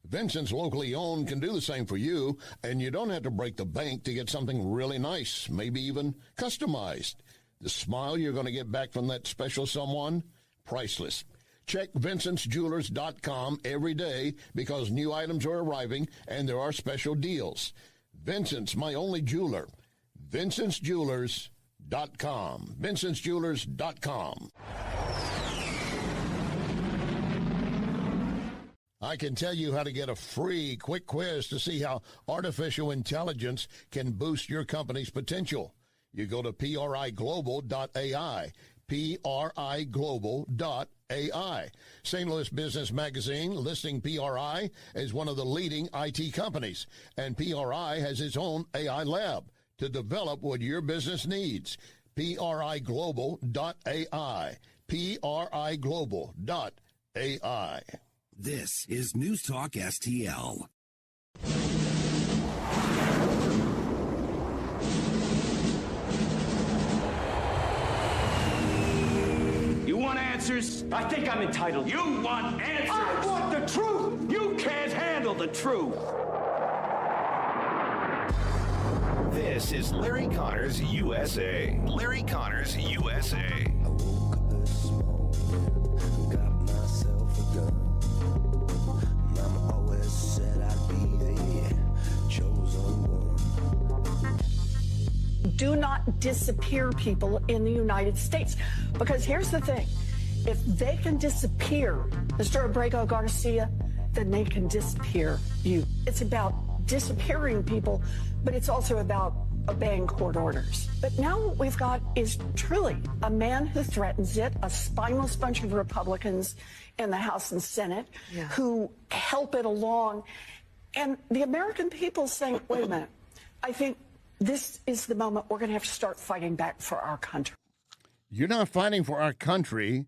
Vincent's locally owned can do the same for you, and you don't have to break the bank to get something really nice, maybe even customized. The smile you're going to get back from that special someone, priceless. Check VincentsJewelers.com every day because new items are arriving and there are special deals. Vincent's, my only jeweler. VincentsJewelers.com. VincentsJewelers.com. I can tell you how to get a free quick quiz to see how artificial intelligence can boost your company's potential. You go to PRIGlobal.ai, PRIGlobal.ai. St. Louis Business Magazine listing PRI as one of the leading IT companies. And PRI has its own AI lab to develop what your business needs. PRIglobal.ai. PRIglobal.ai. This is News Talk STL. You want answers? I think I'm entitled. You want answers? I want the truth! You can't handle the truth! This is Larry Connors USA. Larry Connors USA. Do not disappear people in the United States. Because here's the thing. If they can disappear Mr. Abrego Garcia, then they can disappear you. It's about disappearing people, but it's also about obeying court orders. But now what we've got is truly a man who threatens it, a spineless bunch of Republicans in the House and Senate who help it along. And the American people saying, wait a minute, I think this is the moment we're going to have to start fighting back for our country. You're not fighting for our country,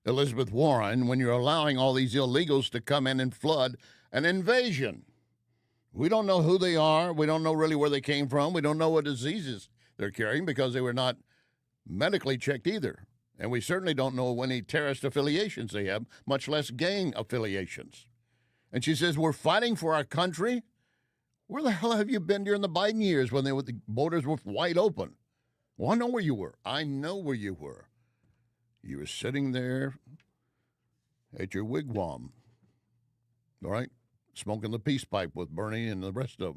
Elizabeth Warren, when you're allowing all these illegals to come in and flood an invasion. We don't know who they are. We don't know really where they came from. We don't know what diseases they're carrying because they were not medically checked either. And we certainly don't know any terrorist affiliations they have, much less gang affiliations. And she says, we're fighting for our country? Where the hell have you been during the Biden years when the borders were wide open? Well, I know where you were. I know where you were. You were sitting there at your wigwam, all right, smoking the peace pipe with Bernie and the rest of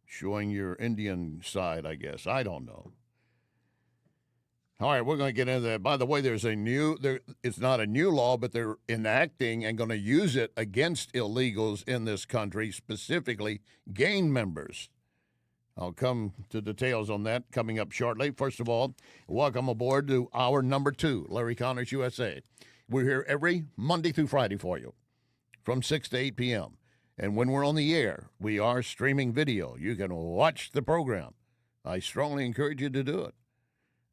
showing your Indian side, I guess. I don't know. All right, we're going to get into that. By the way, it's not a new law, but they're enacting and going to use it against illegals in this country, specifically gang members. I'll come to details on that coming up shortly. First of all, welcome aboard to hour number 2, Larry Connors USA. We're here every Monday through Friday for you from 6 to 8 p.m. And when we're on the air, we are streaming video. You can watch the program. I strongly encourage you to do it.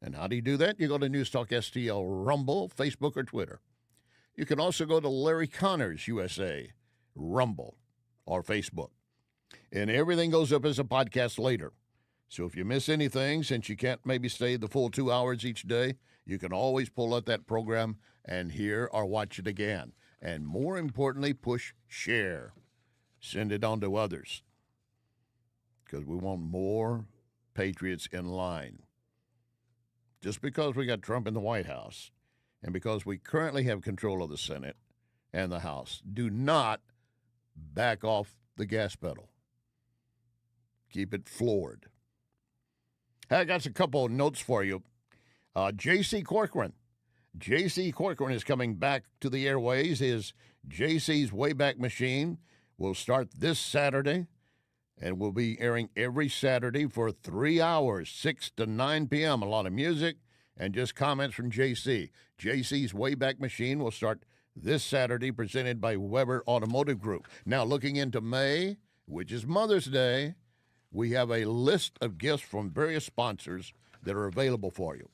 And how do you do that? You go to NewsTalkSTL, Rumble, Facebook, or Twitter. You can also go to Larry Connors USA, Rumble, or Facebook. And everything goes up as a podcast later. So if you miss anything, since you can't maybe stay the full 2 hours each day, you can always pull out that program and hear or watch it again. And more importantly, push share. Send it on to others. Because we want more patriots in line. Just because we got Trump in the White House and because we currently have control of the Senate and the House, do not back off the gas pedal. Keep it floored. I got a couple of notes for you. J.C. Corcoran. J.C. Corcoran is coming back to the airways. His J.C.'s Wayback Machine will start this Saturday and will be airing every Saturday for 3 hours, 6 to 9 p.m. A lot of music and just comments from J.C. J.C.'s Wayback Machine will start this Saturday, presented by Weber Automotive Group. Now, looking into May, which is Mother's Day, we have a list of gifts from various sponsors that are available for you.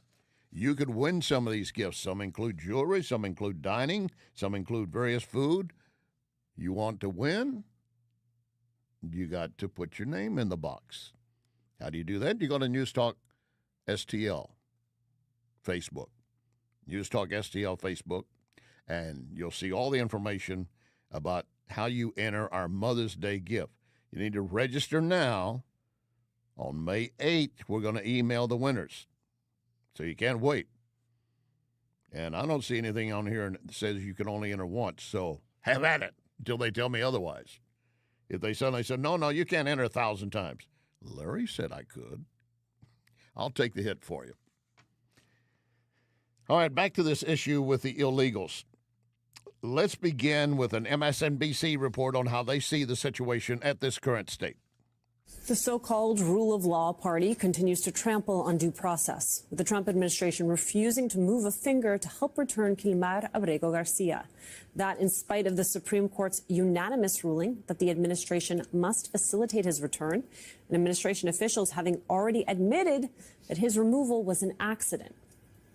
You could win some of these gifts. Some include jewelry, some include dining, some include various food. You want to win? You got to put your name in the box. How do you do that? You go to NewsTalkSTL Facebook. NewsTalkSTL Facebook, and you'll see all the information about how you enter our Mother's Day gift. You need to register now. On May 8th, we're going to email the winners. So you can't wait. And I don't see anything on here that says you can only enter once. So have at it until they tell me otherwise. If they suddenly said, no, you can't enter 1,000 times. Larry said I could. I'll take the hit for you. All right, back to this issue with the illegals. Let's begin with an MSNBC report on how they see the situation at this current state. The so-called rule of law party continues to trample on due process, with the Trump administration refusing to move a finger to help return Kilmar Abrego Garcia. That in spite of the Supreme Court's unanimous ruling that the administration must facilitate his return, and administration officials having already admitted that his removal was an accident.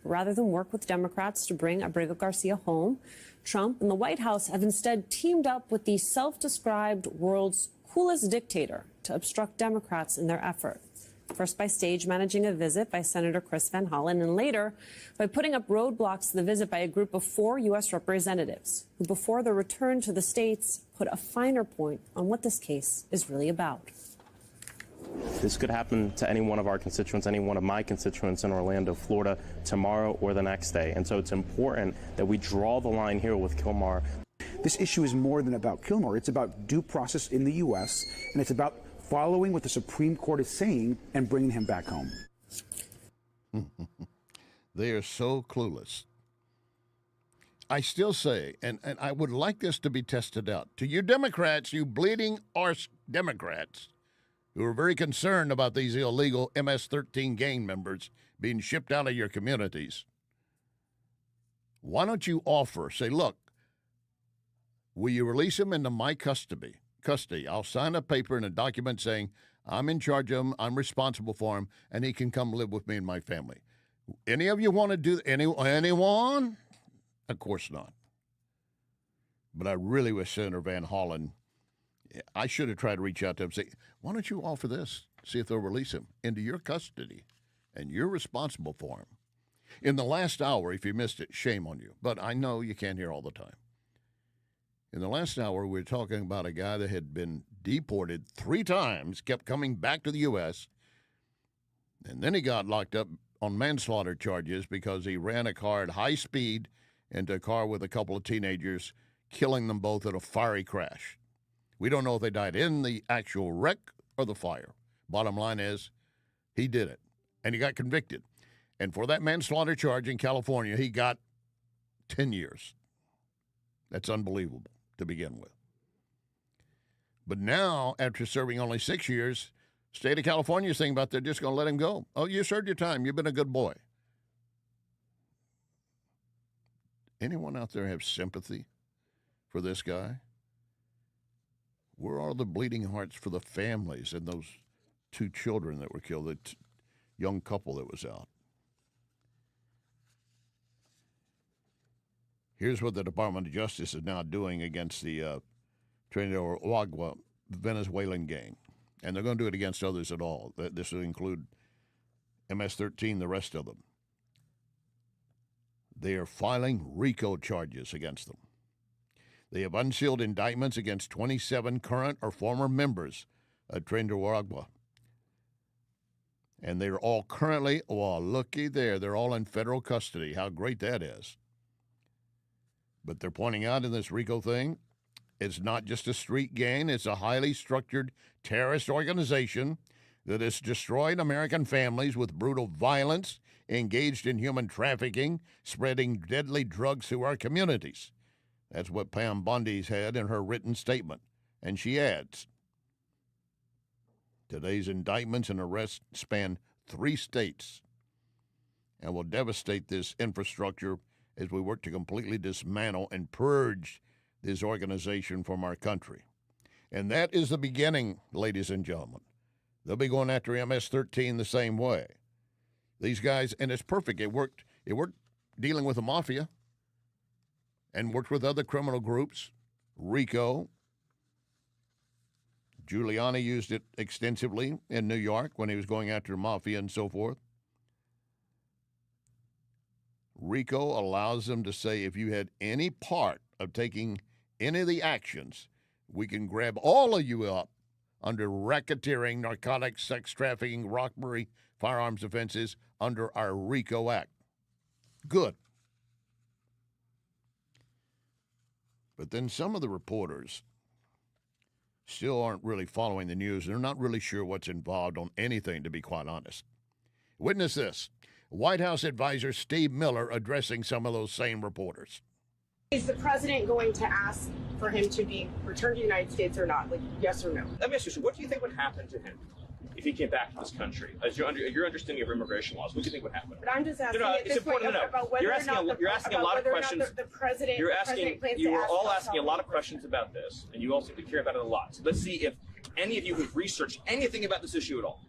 Rather than work with Democrats to bring Abrego Garcia home, Trump and the White House have instead teamed up with the self-described world's coolest dictator to obstruct Democrats in their effort. First by stage managing a visit by Senator Chris Van Hollen, and later by putting up roadblocks to the visit by a group of 4 U.S. representatives who, before their return to the states, put a finer point on what this case is really about. This could happen to any one of our constituents, any one of my constituents in Orlando, Florida, tomorrow or the next day. And so it's important that we draw the line here with Kilmar. This issue is more than about Kilmar. It's about due process in the U.S., and it's about following what the Supreme Court is saying and bringing him back home. They are so clueless. I still say, and I would like this to be tested out, to you Democrats, you bleeding arse Democrats, who are very concerned about these illegal MS-13 gang members being shipped out of your communities. Why don't you offer, say, look, will you release him into my custody? I'll sign a paper and a document saying I'm in charge of him, I'm responsible for him, and he can come live with me and my family. Any of you want to do anyone? Of course not. But I really wish Senator Van Hollen, I should have tried to reach out to him and say, why don't you offer this? See if they'll release him into your custody, and you're responsible for him. In the last hour, if you missed it, shame on you. But I know you can't hear all the time. In the last hour, we were talking about a guy that had been deported 3 times, kept coming back to the U.S., and then he got locked up on manslaughter charges because he ran a car at high speed into a car with a couple of teenagers, killing them both in a fiery crash. We don't know if they died in the actual wreck or the fire. Bottom line is, he did it, and he got convicted. And for that manslaughter charge in California, he got 10 years. That's unbelievable to begin with. But now, after serving only 6 years, state of California is thinking about they're just going to let him go. Oh, you served your time. You've been a good boy. Anyone out there have sympathy for this guy? Where are the bleeding hearts for the families and those 2 children that were killed, the young couple that was out? Here's what the Department of Justice is now doing against the Trinidad Venezuelan gang. And they're going to do it against others at all. This will include MS-13, the rest of them. They are filing RICO charges against them. They have unsealed indictments against 27 current or former members of Trinidad. And they're all currently, well, looky there, they're all in federal custody. How great that is. But they're pointing out in this RICO thing, it's not just a street gang, it's a highly structured terrorist organization that has destroyed American families with brutal violence, engaged in human trafficking, spreading deadly drugs through our communities. That's what Pam Bondi's had in her written statement. And she adds, today's indictments and arrests span 3 states and will devastate this infrastructure as we work to completely dismantle and purge this organization from our country. And that is the beginning, ladies and gentlemen. They'll be going after MS-13 the same way. These guys, and it's perfect. It worked dealing with the mafia and worked with other criminal groups, RICO. Giuliani used it extensively in New York when he was going after mafia and so forth. RICO allows them to say if you had any part of taking any of the actions, we can grab all of you up under racketeering, narcotics, sex trafficking, robbery, firearms offenses under our RICO Act. Good. But then some of the reporters still aren't really following the news. They're not really sure what's involved on anything, to be quite honest. Witness this. White House advisor Steve Miller addressing some of those same reporters. Is the president going to ask for him to be returned to the United States or not? Like, yes or no? Let me ask you, what do you think would happen to him if he came back to this country? As your understanding of immigration laws, what do you think would happen? But I'm just asking it's important to know. about whether You're asking a lot of questions. The president, you are all asking a lot of questions about this, and you all seem to care about it a lot. So let's see if any of you have researched anything about this issue at all.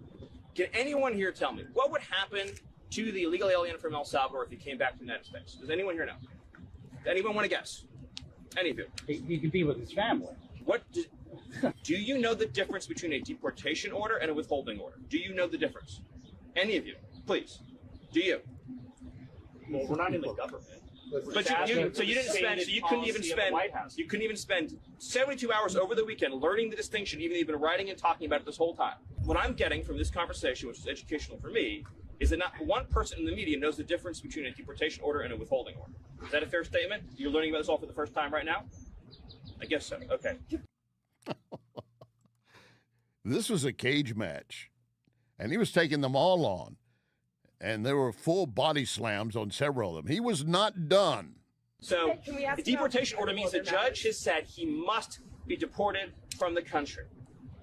Can anyone here tell me what would happen to the illegal alien from El Salvador if he came back to the United States? Does anyone here know? Does anyone want to guess? Any of you? He could be with his family. Do you know the difference between a deportation order and a withholding order? Do you know the difference? Any of you, please. Do you? Well, we're not in the government. But you couldn't even spend 72 hours over the weekend learning the distinction, even though you've been writing and talking about it this whole time. What I'm getting from this conversation, which is educational for me, is that not one person in the media knows the difference between a deportation order and a withholding order. Is that a fair statement? You're learning about this all for the first time right now? I guess so. Okay. This was a cage match, and he was taking them all on, and there were full body slams on several of them. He was not done. So the deportation order means the judge has said he must be deported from the country.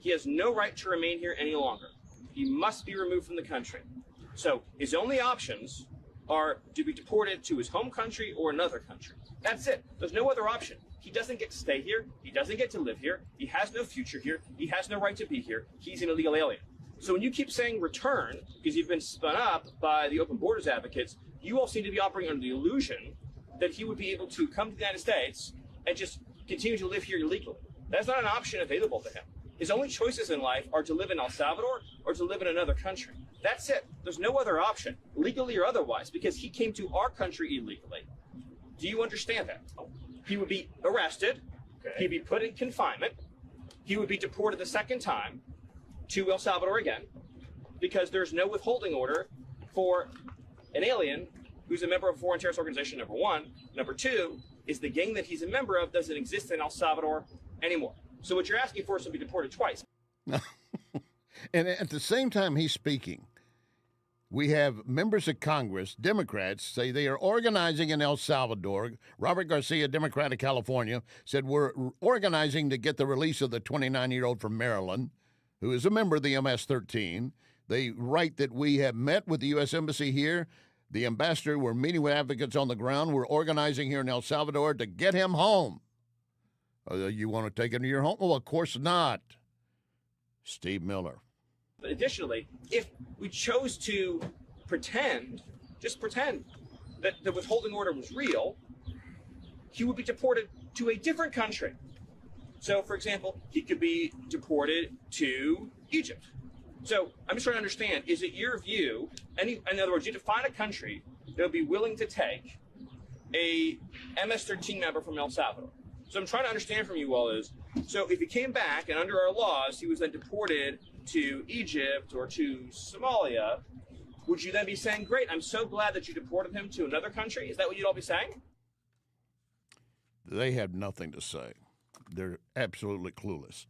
He has no right to remain here any longer. He must be removed from the country. So his only options are to be deported to his home country or another country. That's it. There's no other option. He doesn't get to stay here. He doesn't get to live here. He has no future here. He has no right to be here. He's an illegal alien. So when you keep saying return, because you've been spun up by the open borders advocates, you all seem to be operating under the illusion that he would be able to come to the United States and just continue to live here illegally. That's not an option available to him. His only choices in life are to live in El Salvador or to live in another country. That's it. There's no other option, legally or otherwise, because he came to our country illegally. Do you understand that? He would be arrested. Okay. He'd be put in confinement. He would be deported the second time to El Salvador again, because there's no withholding order for an alien who's a member of a foreign terrorist organization, number one. Number two is the gang that he's a member of doesn't exist in El Salvador anymore. So what you're asking for is to be deported twice. And at the same time he's speaking, we have members of Congress, Democrats, say they are organizing in El Salvador. Robert Garcia, Democrat of California, said we're organizing to get the release of the 29-year-old from Maryland, who is a member of the MS-13. They write that we have met with the U.S. Embassy here. The ambassador, we're meeting with advocates on the ground. We're organizing here in El Salvador to get him home. You want to take him to your home? Well, of course not. Steve Miller. But additionally, if we chose to just pretend that the withholding order was real, he would be deported to a different country. So, for example, he could be deported to Egypt. So I'm just trying to understand, is it your view, in other words, you define a country that would be willing to take a MS-13 member from El Salvador. So I'm trying to understand from you all is, so if he came back and under our laws, he was then deported to Egypt or to Somalia, would you then be saying, great, I'm so glad that you deported him to another country? Is that what you'd all be saying? They have nothing to say. They're absolutely clueless.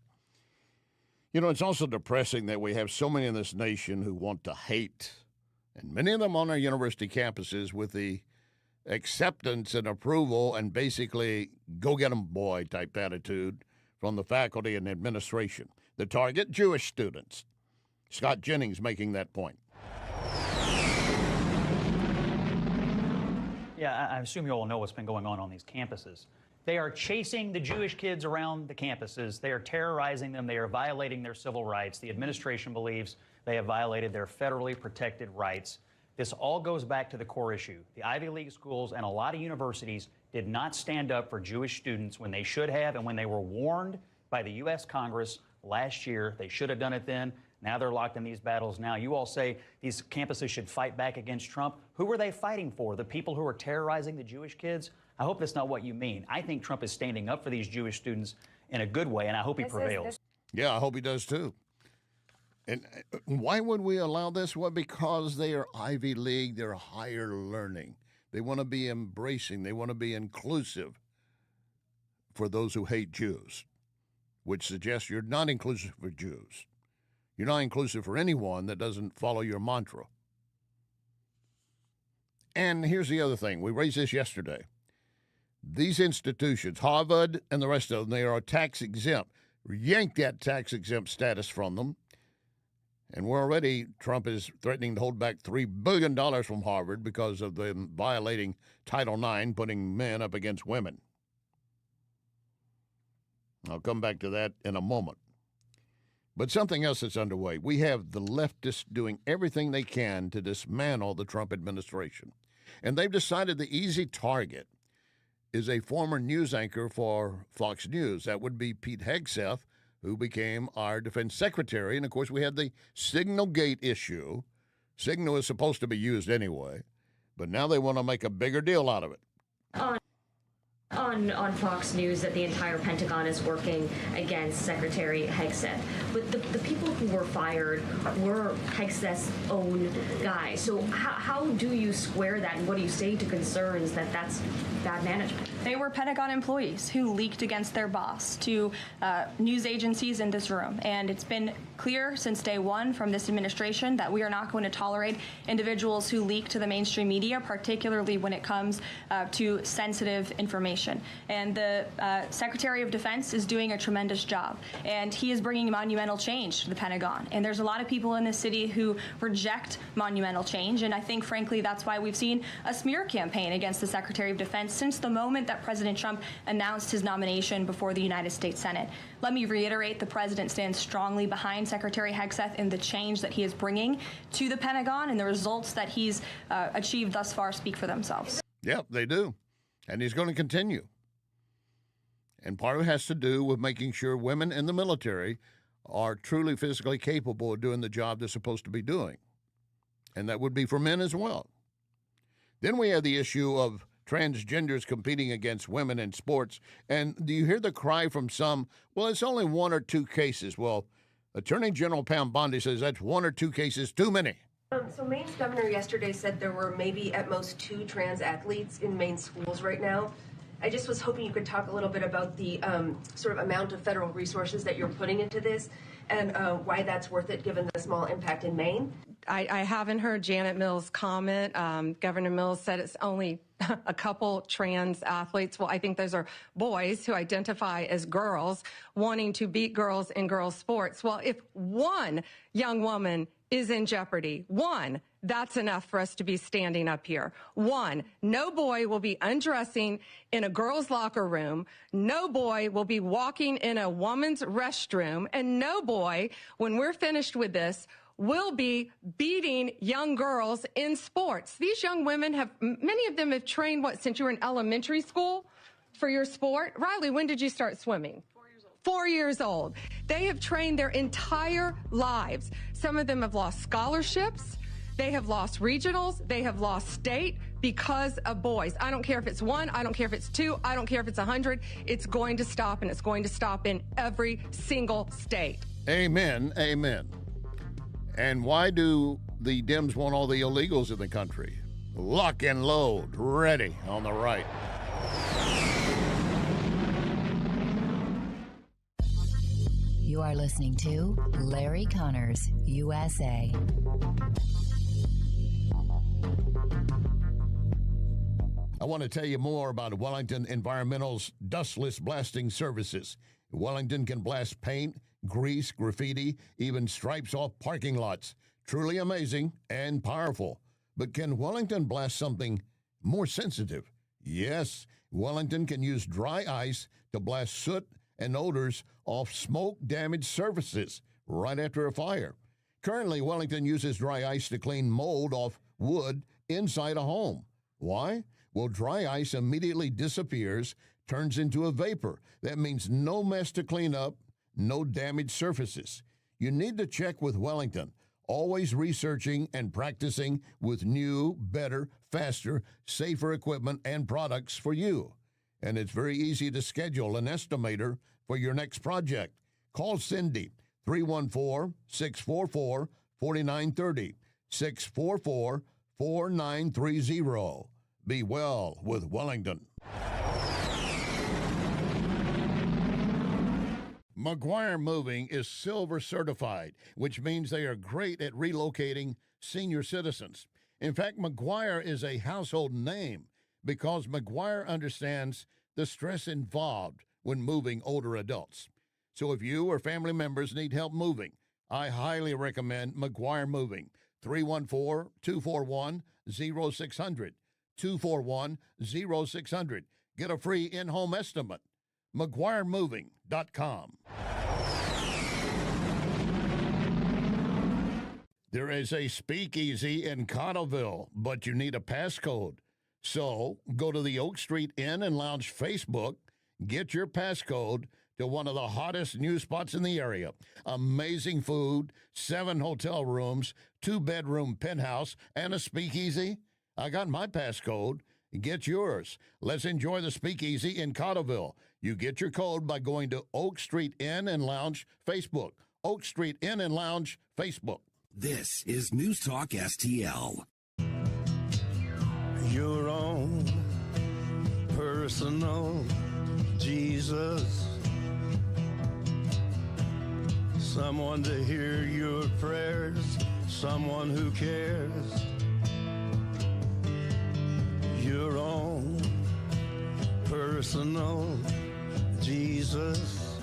You know, it's also depressing that we have so many in this nation who want to hate, and many of them on our university campuses with the acceptance and approval and basically go get 'em boy type attitude from the faculty and administration. The target, Jewish students. Scott Jennings making that point. Yeah, I assume you all know what's been going on these campuses. They are chasing the Jewish kids around the campuses. They are terrorizing them. They are violating their civil rights. The administration believes they have violated their federally protected rights. This all goes back to the core issue. The Ivy League schools and a lot of universities did not stand up for Jewish students when they should have, and when they were warned by the U.S. Congress last year, they should have done it then. Now they're locked in these battles now. You all say these campuses should fight back against Trump. Who are they fighting for? The people who are terrorizing the Jewish kids? I hope that's not what you mean. I think Trump is standing up for these Jewish students in a good way, and I hope he prevails. Yeah, I hope he does too. And why would we allow this? Well, because they are Ivy League, they're higher learning. They want to be embracing. They want to be inclusive for those who hate Jews, which suggests you're not inclusive for Jews. You're not inclusive for anyone that doesn't follow your mantra. And here's the other thing. We raised this yesterday. These institutions, Harvard and the rest of them, they are tax exempt. Yank that tax exempt status from them. And Trump is threatening to hold back $3 billion from Harvard because of them violating Title IX, putting men up against women. I'll come back to that in a moment. But something else that's underway. We have the leftists doing everything they can to dismantle the Trump administration. And they've decided the easy target is a former news anchor for Fox News. That would be Pete Hegseth, who became our defense secretary. And, of course, we had the Signal Gate issue. Signal is supposed to be used anyway, but now they want to make a bigger deal out of it. On Fox News that the entire Pentagon is working against Secretary Hegseth. But the people who were fired were Hegseth's own guys. So how do you square that, and what do you say to concerns that that's bad management? They were Pentagon employees who leaked against their boss to news agencies in this room. And it's been clear since day one from this administration that we are not going to tolerate individuals who leak to the mainstream media, particularly when it comes to sensitive information. And the Secretary of Defense is doing a tremendous job. And he is bringing monumental change to the Pentagon. And there's a lot of people in this city who reject monumental change. And I think, frankly, that's why we've seen a smear campaign against the Secretary of Defense since the moment that President Trump announced his nomination before the United States Senate. Let me reiterate, the president stands strongly behind Secretary Hegseth in the change that he is bringing to the Pentagon, and the results that he's achieved thus far speak for themselves. Yep, they do. And he's going to continue. And part of it has to do with making sure women in the military are truly physically capable of doing the job they're supposed to be doing. And that would be for men as well. Then we have the issue of transgenders competing against women in sports. And do you hear the cry from some, well, it's only one or two cases. Well, Attorney General Pam Bondi says that's one or two cases too many. So Maine's governor yesterday said there were maybe at most 2 trans athletes in Maine schools right now. I just was hoping you could talk a little bit about the sort of amount of federal resources that you're putting into this and why that's worth it given the small impact in Maine. I haven't heard Janet Mills comment. Governor Mills said it's only a couple trans athletes. Well, I think those are boys who identify as girls wanting to beat girls in girls' sports. Well, if one young woman is in jeopardy, one, that's enough for us to be standing up here. One, no boy will be undressing in a girl's locker room. No boy will be walking in a woman's restroom. And no boy, when we're finished with this, will be beating young girls in sports. These young women many of them have trained, since you were in elementary school for your sport? Riley, when did you start swimming? 4 years old. They have trained their entire lives. Some of them have lost scholarships. They have lost regionals. They have lost state because of boys. I don't care if it's 1. I don't care if it's 2. I don't care if it's 100. It's going to stop, and it's going to stop in every single state. Amen. Amen. And why do the Dems want all the illegals in the country? Lock and load, ready on the right. You are listening to Larry Connors, USA. I want to tell you more about Wellington Environmental's dustless blasting services. Wellington can blast paint, grease, graffiti, even stripes off parking lots. Truly amazing and powerful. But can Wellington blast something more sensitive? Yes, Wellington can use dry ice to blast soot and odors off smoke-damaged surfaces right after a fire. Currently, Wellington uses dry ice to clean mold off wood inside a home. Why? Well, dry ice immediately disappears, turns into a vapor. That means no mess to clean up, no damaged surfaces. You need to check with Wellington, always researching and practicing with new, better, faster, safer equipment and products for you. And it's very easy to schedule an estimator for your next project. Call Cindy, 314-644-4930, 644-4930. Be well with Wellington. McGuire Moving is Silver certified, which means they are great at relocating senior citizens. In fact, McGuire is a household name. because McGuire understands the stress involved when moving older adults. So if you or family members need help moving, I highly recommend McGuire Moving. 314-241-0600. 241-0600. Get a free in-home estimate. McGuireMoving.com. There is a speakeasy in Cottleville, but you need a passcode. So go to the Oak Street Inn and Lounge Facebook, get your passcode to one of the hottest news spots in the area. Amazing food, 7 hotel rooms, 2-bedroom penthouse, and a speakeasy. I got my passcode. Get yours. Let's enjoy the speakeasy in Cottleville. You get your code by going to Oak Street Inn and Lounge Facebook. Oak Street Inn and Lounge Facebook. This is News Talk STL. Your own personal Jesus. Someone to hear your prayers, someone who cares. Your own personal Jesus.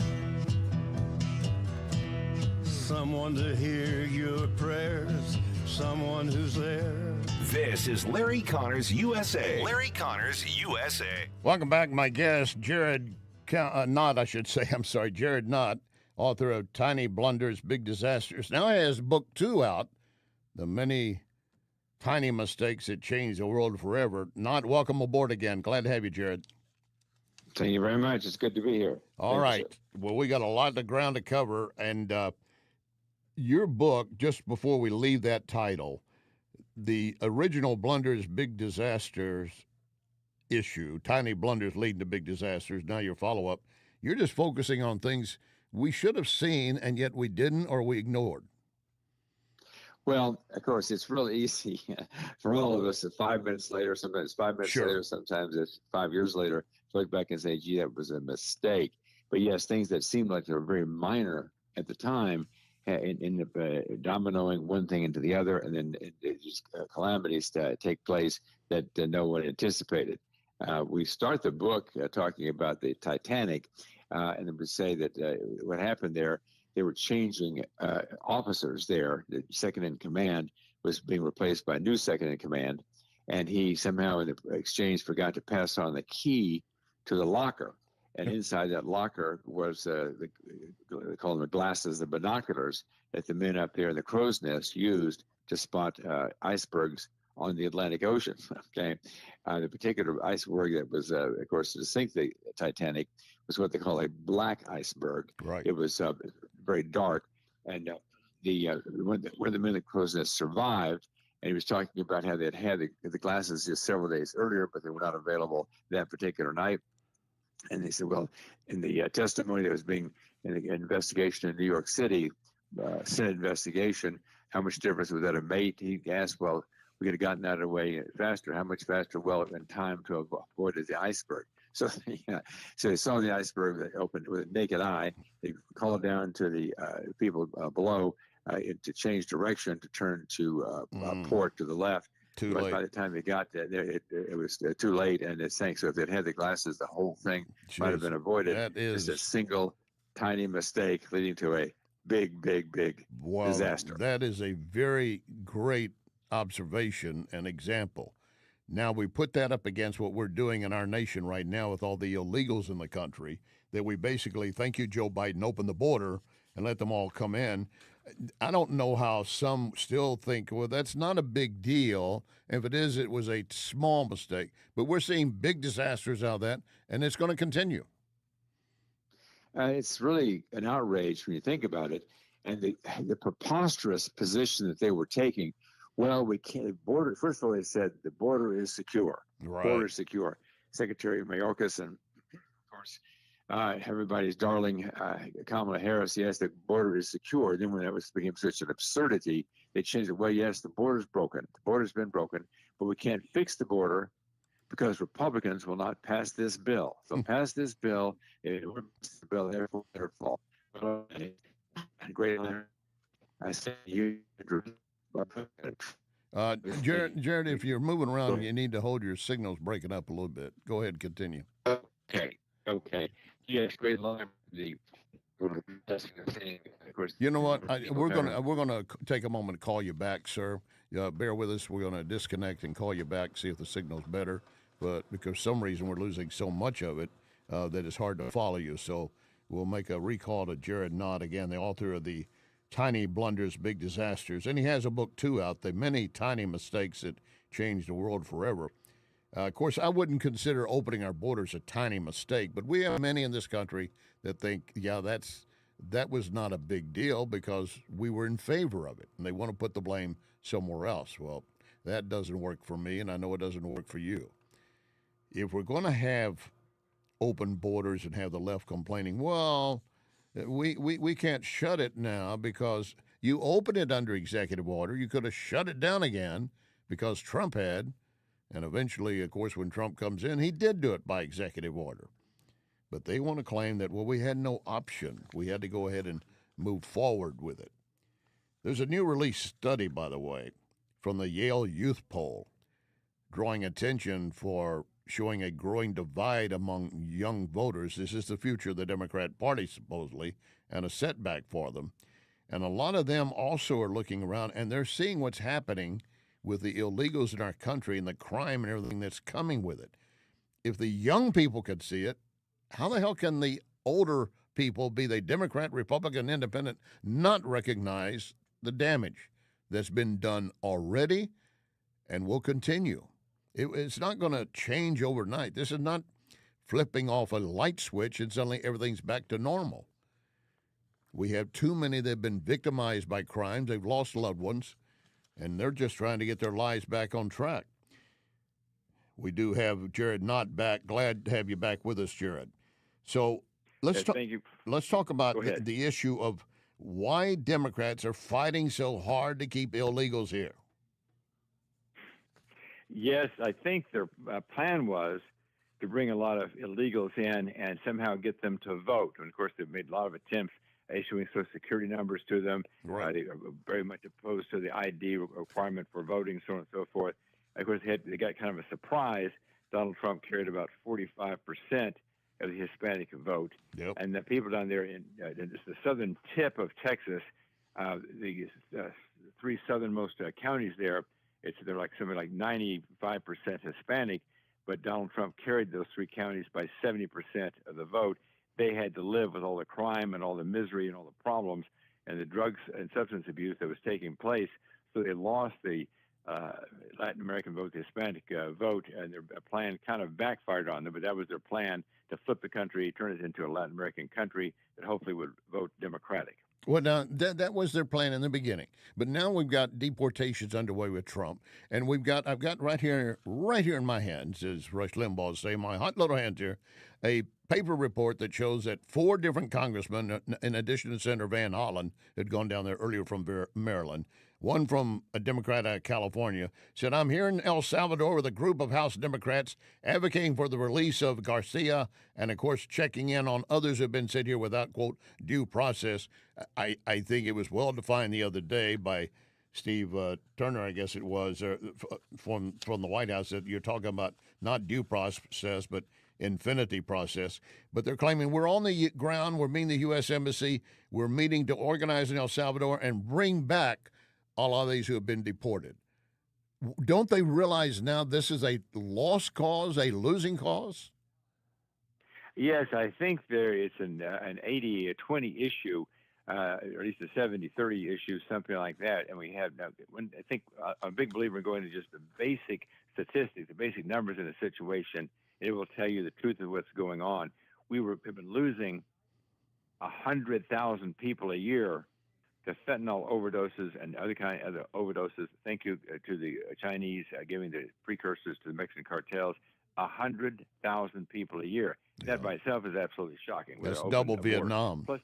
Someone to hear your prayers, someone who's there. This is Larry Connors USA. Larry Connors USA. Welcome back, my guest, Jared Knott, Jared Knott, author of Tiny Blunders, Big Disasters. Now he has book 2 out, The Many Tiny Mistakes That Changed the World Forever. Knott, welcome aboard again. Glad to have you, Jared. Thank you very much. It's good to be here. All right. Well, we got a lot of ground to cover, and your book, just before we leave that title, the original Blunders, Big Disasters issue, Tiny Blunders Leading to Big Disasters, now your follow-up, you're just focusing on things we should have seen and yet we didn't or we ignored. Well, of course, it's really easy for all of us 5 minutes later, sometimes 5 minutes later, sometimes it's 5 years later, to look back and say, gee, that was a mistake. But yes, things that seemed like they were very minor at the time end up dominoing one thing into the other, and then just calamities take place that no one anticipated. We start the book talking about the Titanic, and then we say that what happened there, they were changing officers there. The second in command was being replaced by a new second in command, and he somehow in the exchange forgot to pass on the key to the locker. And inside that locker was they call them the glasses, the binoculars that the men up there in the crow's nest used to spot icebergs on the Atlantic Ocean. Okay, the particular iceberg that was, of course, to sink the Titanic was what they call a black iceberg. Right. It was very dark, and when the men in the crow's nest survived. And he was talking about how they had the glasses just several days earlier, but they were not available that particular night. And they said, well, in the testimony that was being in the investigation in New York City, Senate investigation, how much difference would that have made? He asked, well, we could have gotten out of the way faster. How much faster? Well, in time to avoid the iceberg. So, so they saw the iceberg that opened with a naked eye. They called down to the people below to change direction to turn to port to the left. But by the time they got there, it was too late, and it sank. So if they'd had the glasses, the whole thing might have been avoided. That is just a single tiny mistake leading to a big disaster. That is a very great observation and example. Now, we put that up against what we're doing in our nation right now with all the illegals in the country, that we basically, thank you, Joe Biden, open the border and let them all come in. I don't know how some still think, well, that's not a big deal. If it is, it was a small mistake. But we're seeing big disasters out of that, and it's going to continue. It's really an outrage when you think about it. And the preposterous position that they were taking, well, we can't, border, first of all, they said the border is secure. Right. Border is secure. Secretary Mayorkas and, of course, everybody's darling Kamala Harris, yes, the border is secure. Then when that became such an absurdity, they changed it. Well, yes, the border's broken. The border's been broken, but we can't fix the border because Republicans will not pass this bill. They'll pass this bill. It will pass the bill, therefore, their fault. Great. I said, you. Jared, if you're moving around, you need to hold your signals breaking up a little bit. Go ahead, continue. Okay. Yes, great line. You know what? We're gonna take a moment to call you back, sir. Bear with us. We're gonna disconnect and call you back, see if the signal's better. But because for some reason we're losing so much of it that it's hard to follow you. So we'll make a recall to Jared Nott again, the author of the Tiny Blunders, Big Disasters, and he has a book too out, The Many Tiny Mistakes That Changed the World Forever. Of course, I wouldn't consider opening our borders a tiny mistake, but we have many in this country that think, yeah, that was not a big deal because we were in favor of it, and they want to put the blame somewhere else. Well, that doesn't work for me, and I know it doesn't work for you. If we're going to have open borders and have the left complaining, well, we can't shut it now because you opened it under executive order. You could have shut it down again because Trump had. And eventually, of course, when Trump comes in, he did do it by executive order. But they want to claim that, well, we had no option. We had to go ahead and move forward with it. There's a new release study, by the way, from the Yale Youth Poll, drawing attention for showing a growing divide among young voters. This is the future of the Democrat Party, supposedly, and a setback for them. And a lot of them also are looking around, and they're seeing what's happening with the illegals in our country and the crime and everything that's coming with it. If the young people could see it, how the hell can the older people, be they Democrat, Republican, Independent, not recognize the damage that's been done already and will continue? It's not going to change overnight. This is not flipping off a light switch and suddenly everything's back to normal. We have too many that have been victimized by crimes. They've lost loved ones, and they're just trying to get their lives back on track. We do have Jared Nott back. Glad to have you back with us, Jared. So let's talk about the issue of why Democrats are fighting so hard to keep illegals here. Yes, I think their plan was to bring a lot of illegals in and somehow get them to vote. And, of course, they've made a lot of attempts issuing Social Security numbers to them. Right. They are very much opposed to the ID requirement for voting, so on and so forth. Of course, they got kind of a surprise. Donald Trump carried about 45% of the Hispanic vote. Yep. And the people down there in the southern tip of Texas, the three southernmost counties there, they're like something like 95% Hispanic, but Donald Trump carried those three counties by 70% of the vote. They had to live with all the crime and all the misery and all the problems and the drugs and substance abuse that was taking place. So they lost the Latin American vote, the Hispanic vote, and their plan kind of backfired on them. But that was their plan, to flip the country, turn it into a Latin American country that hopefully would vote Democratic. Well, now, that was their plan in the beginning. But now we've got deportations underway with Trump. And I've got right here in my hands, as Rush Limbaugh say, my hot little hands here, a paper report that shows that 4 different congressmen, in addition to Senator Van Hollen, had gone down there earlier from Maryland, one from a Democrat out of California, said, I'm here in El Salvador with a group of House Democrats advocating for the release of Garcia and, of course, checking in on others who have been sent here without, quote, due process. I think it was well defined the other day by Steve Turner, I guess it was, from the White House, that you're talking about not due process, but infinity process. But they're claiming we're on the ground, we're meeting the U.S. Embassy, we're meeting to organize in El Salvador and bring back all of these who have been deported. Don't they realize now this is a lost cause, a losing cause? Yes, I think it's an 80-20 issue, or at least a 70-30 issue, something like that. And we have now, I'm a big believer in going to just the basic statistics, the basic numbers in a situation. It will tell you the truth of what's going on. Have been losing 100,000 people a year to fentanyl overdoses and other overdoses. Thank you to the Chinese giving the precursors to the Mexican cartels. 100,000 people a year. Yeah. That by itself is absolutely shocking. That's double Vietnam. Plus,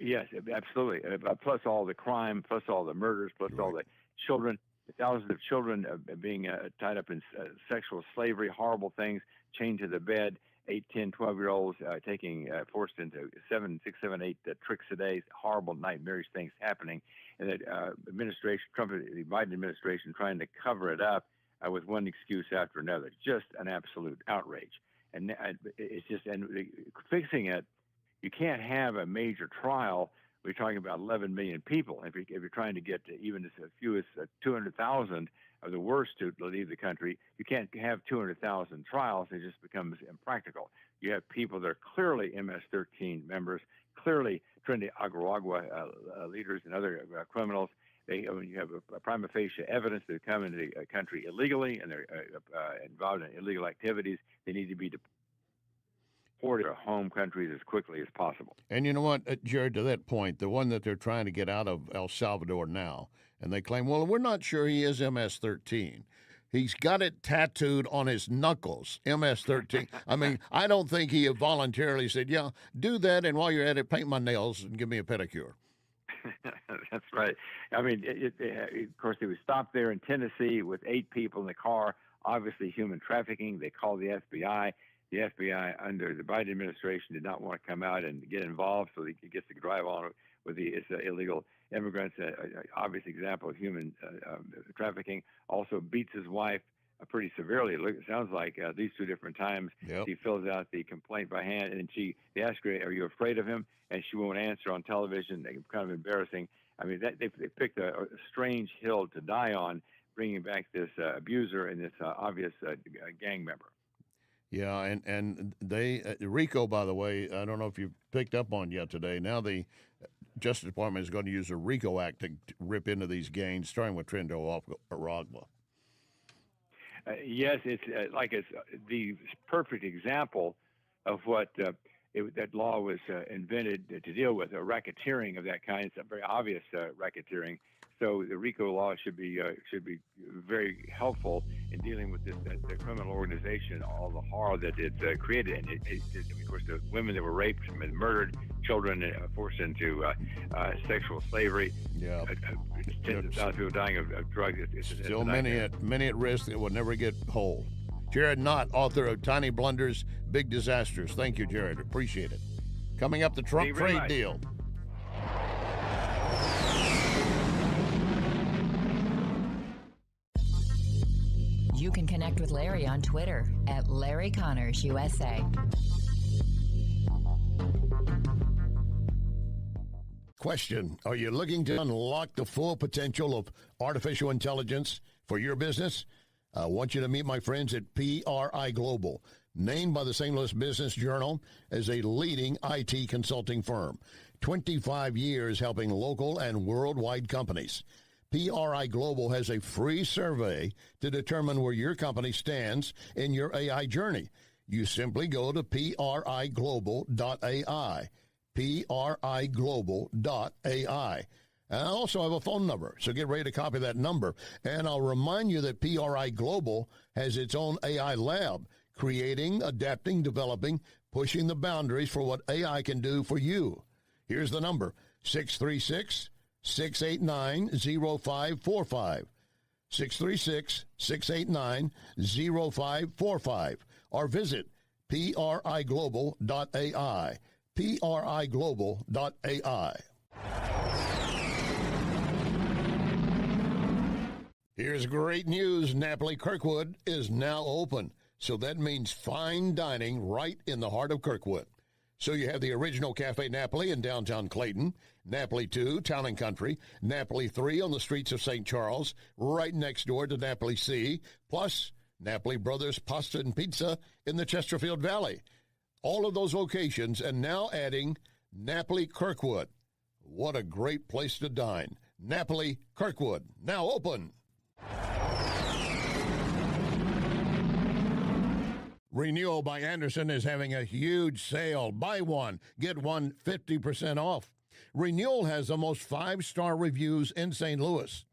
yes, absolutely. Plus all the crime, plus all the murders, plus all the children. Thousands of children being tied up in sexual slavery, horrible things, chained to the bed. 8, 10, 12-year-olds taking forced into 7, 6, 7, 8 tricks a day, horrible nightmarish things happening, and that the Biden administration trying to cover it up with one excuse after another. Just an absolute outrage. And it's just, and fixing it, you can't have a major trial. We're talking about 11 million people. If you're trying to get even as few as 200,000 of the worst to leave the country, you can't have 200,000 trials. It just becomes impractical. You have people that are clearly MS-13 members, clearly Trinidad Agua leaders and other criminals. When you have a prima facie evidence that come into the country illegally and they're involved in illegal activities, they need to be deported to home countries as quickly as possible. And you know what, Jared, to that point, the one that they're trying to get out of El Salvador now, and they claim, well, we're not sure he is MS-13. He's got it tattooed on his knuckles, MS-13. I mean, I don't think he voluntarily said, yeah, do that, and while you're at it, paint my nails and give me a pedicure. That's right. I mean, of course, he was stopped there in Tennessee with 8 people in the car, obviously human trafficking. They called the FBI. The FBI, under the Biden administration, did not want to come out and get involved, so he gets to drive on with the illegal immigrants. Obvious example of human trafficking. Also beats his wife pretty severely. It sounds like these 2 different times. Yep. She fills out the complaint by hand, and they ask her, "Are you afraid of him?" And she won't answer on television. Kind of embarrassing. I mean, they picked a strange hill to die on, bringing back this abuser and this obvious gang member. Yeah, and they RICO, by the way, I don't know if you've picked up on yet today. Now the Justice Department is going to use a RICO Act to rip into these gangs, starting with Trinidad Agua. Yes, it's the perfect example of what that law was invented to deal with, racketeering of that kind. It's a very obvious racketeering. So the RICO law should be very helpful in dealing with the criminal organization, all the horror that it created. And of course, the women that were raped and murdered, children forced into sexual slavery. Yeah, tens of thousands of people dying of drugs. Still many at risk that will never get whole. Jared Knott, author of Tiny Blunders, Big Disasters. Thank you, Jared. Appreciate it. Coming up, the Trump trade deal. You can connect with Larry on Twitter at Larry Connors USA. Question: are you looking to unlock the full potential of artificial intelligence for your business? I want you to meet my friends at PRI Global, named by the St. Louis Business Journal as a leading IT consulting firm. 25 years helping local and worldwide companies. PRI Global has a free survey to determine where your company stands in your AI journey. You simply go to priglobal.ai, priglobal.ai. And I also have a phone number, so get ready to copy that number. And I'll remind you that PRI Global has its own AI lab, creating, adapting, developing, pushing the boundaries for what AI can do for you. Here's the number, 636-689-0545, 636-689-0545, or visit priglobal.ai, priglobal.ai. Here's great news. Napoli Kirkwood is now open. So that means fine dining right in the heart of Kirkwood. So you have the original Cafe Napoli in downtown Clayton, Napoli 2, Town and Country, Napoli 3 on the streets of St. Charles, right next door to Napoli C, plus Napoli Brothers Pasta and Pizza in the Chesterfield Valley. All of those locations, and now adding Napoli Kirkwood. What a great place to dine. Napoli Kirkwood, now open. Renewal by Anderson is having a huge sale. Buy one, get one 50% off. Renewal has the most 5-star reviews in St. Louis,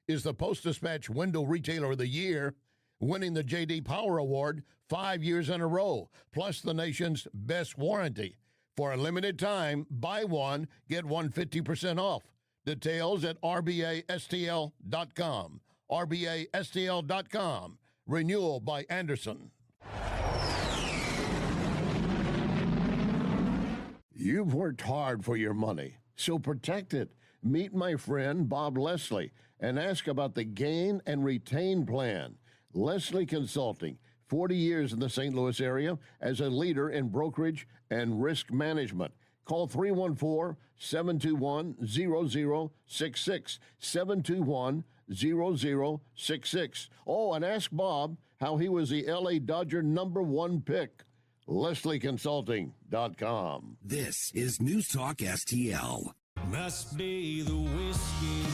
is the Post-Dispatch Window Retailer of the Year, winning the J.D. Power Award 5 years in a row, plus the nation's best warranty. For a limited time, buy one, get one 50% off. Details at rbastl.com. rbastl.com. Renewal by Anderson. You've worked hard for your money, so protect it. Meet my friend Bob Leslie and ask about the Gain and Retain Plan. Leslie Consulting, 40 years in the St. Louis area as a leader in brokerage and risk management. Call 314-721-0066, 721-0066. Oh, and ask Bob how he was the L.A. Dodger #1 pick. LeslieConsulting.com. This is NewsTalk STL. Must be the whiskey.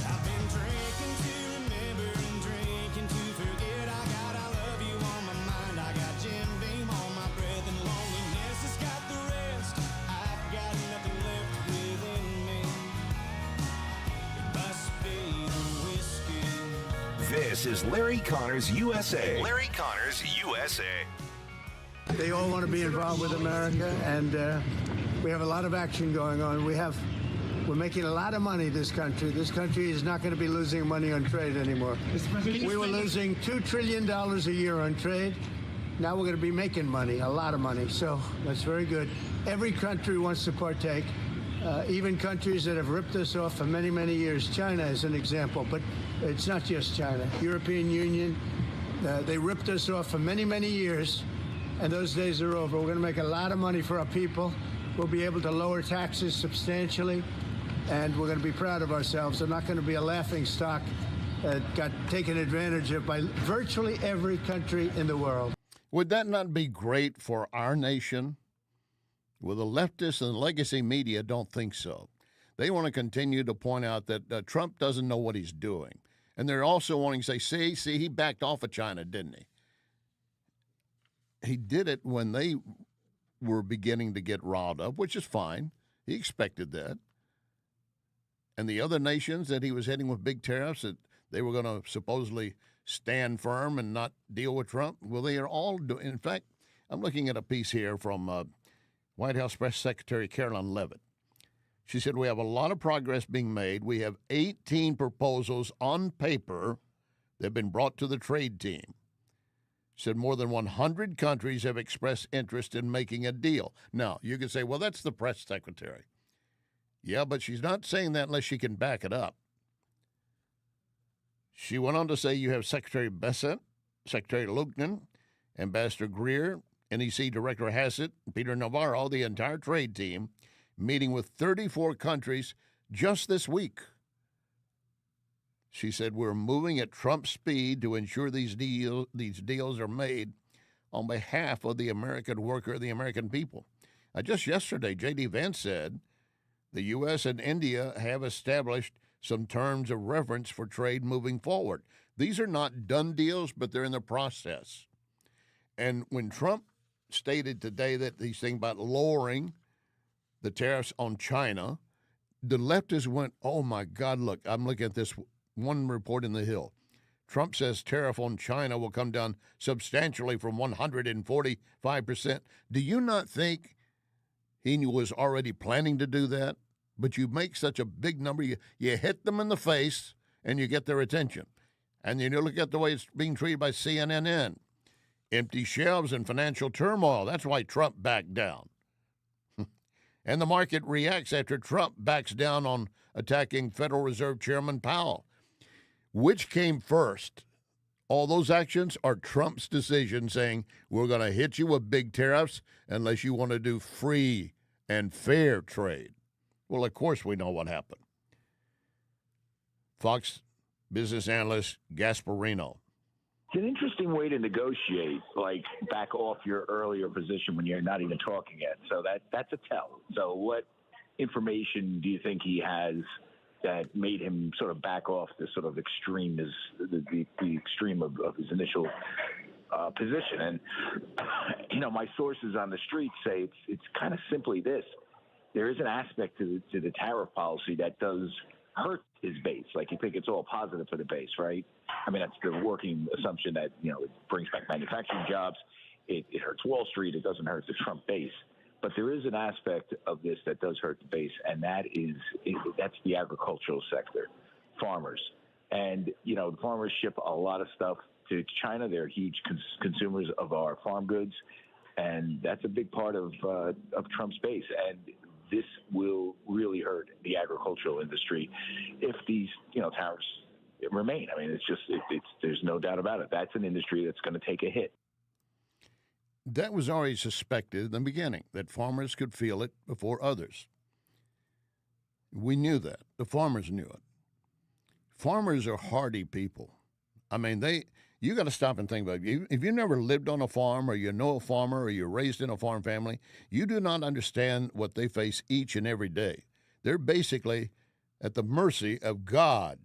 I've been drinking to remember and drinking to forget. I got I love you on my mind. I got Jim Beam on my breath, and loneliness has got the rest. I've got nothing left within me. It must be the whiskey. This is Larry Connors USA. Larry Connors USA. They all want to be involved with America, and we have a lot of action going on. We're making a lot of money, this country. This country is not going to be losing money on trade anymore. We were losing $2 trillion a year on trade. Now we're going to be making money, a lot of money. So that's very good. Every country wants to partake, even countries that have ripped us off for many, many years. China is an example, but it's not just China. European Union, they ripped us off for many, many years. And those days are over. We're going to make a lot of money for our people. We'll be able to lower taxes substantially, and we're going to be proud of ourselves. They're not going to be a laughing stock that got taken advantage of by virtually every country in the world. Would that not be great for our nation? Well, the leftists and legacy media don't think so. They want to continue to point out that Trump doesn't know what he's doing. And they're also wanting to say, see, he backed off of China, didn't he? He did it when they were beginning to get riled up, which is fine. He expected that. And the other nations that he was hitting with big tariffs, that they were going to supposedly stand firm and not deal with Trump, well, they are all doing. In fact, I'm looking at a piece here from White House Press Secretary Carolyn Leavitt. She said, we have a lot of progress being made. We have 18 proposals on paper that have been brought to the trade team. Said more than 100 countries have expressed interest in making a deal. Now, you could say, well, that's the press secretary. Yeah, but she's not saying that unless she can back it up. She went on to say you have Secretary Bessent, Secretary Luknen, Ambassador Greer, NEC Director Hassett, Peter Navarro, the entire trade team, meeting with 34 countries just this week. She said, we're moving at Trump speed to ensure these deals are made on behalf of the American worker, the American people. Just yesterday, J.D. Vance said the U.S. and India have established some terms of reference for trade moving forward. These are not done deals, but they're in the process. And when Trump stated today that he's thinking about lowering the tariffs on China, the leftists went, oh, my God, look, I'm looking at this one report in the Hill. Trump says tariff on China will come down substantially from 145%. Do you not think he was already planning to do that? But you make such a big number, you hit them in the face, and you get their attention. And then you look at the way it's being treated by CNN. Empty shelves and financial turmoil. That's why Trump backed down. And the market reacts after Trump backs down on attacking Federal Reserve Chairman Powell. Which came first? All those actions are Trump's decision saying, we're going to hit you with big tariffs unless you want to do free and fair trade. Well, of course we know what happened. Fox business analyst Gasparino. It's an interesting way to negotiate, like back off your earlier position when you're not even talking yet. So that's a tell. So what information do you think he has that made him sort of back off this sort of extreme, the extreme of his initial position? And, my sources on the street say it's kind of simply this. There is an aspect to the tariff policy that does hurt his base. Like, you think it's all positive for the base, right? I mean, that's the working assumption that, it brings back manufacturing jobs. It hurts Wall Street. It doesn't hurt the Trump base. But there is an aspect of this that does hurt the base, and that's the agricultural sector, farmers. And, the farmers ship a lot of stuff to China. They're huge consumers of our farm goods. And that's a big part of Trump's base. And this will really hurt the agricultural industry if these, tariffs remain. I mean, it's there's no doubt about it. That's an industry that's going to take a hit. That was already suspected in the beginning, that farmers could feel it before others. We knew that. The farmers knew it. Farmers are hardy people. I mean, you got to stop and think about it. If you never lived on a farm, or you know a farmer, or you're raised in a farm family, you do not understand what they face each and every day. They're basically at the mercy of God.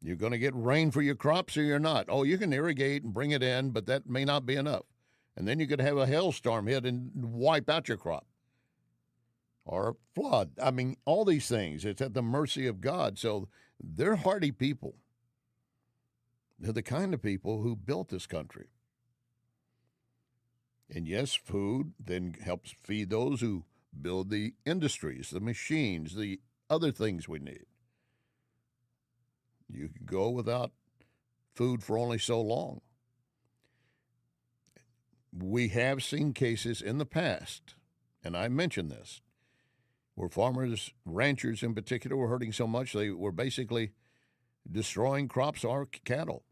You're going to get rain for your crops or you're not. Oh, you can irrigate and bring it in, but that may not be enough. And then you could have a hailstorm hit and wipe out your crop. Or a flood. I mean, all these things. It's at the mercy of God. So they're hardy people. They're the kind of people who built this country. And yes, food then helps feed those who build the industries, the machines, the other things we need. You can go without food for only so long. We have seen cases in the past, and I mentioned this, where farmers, ranchers in particular, were hurting so much they were basically destroying crops or cattle.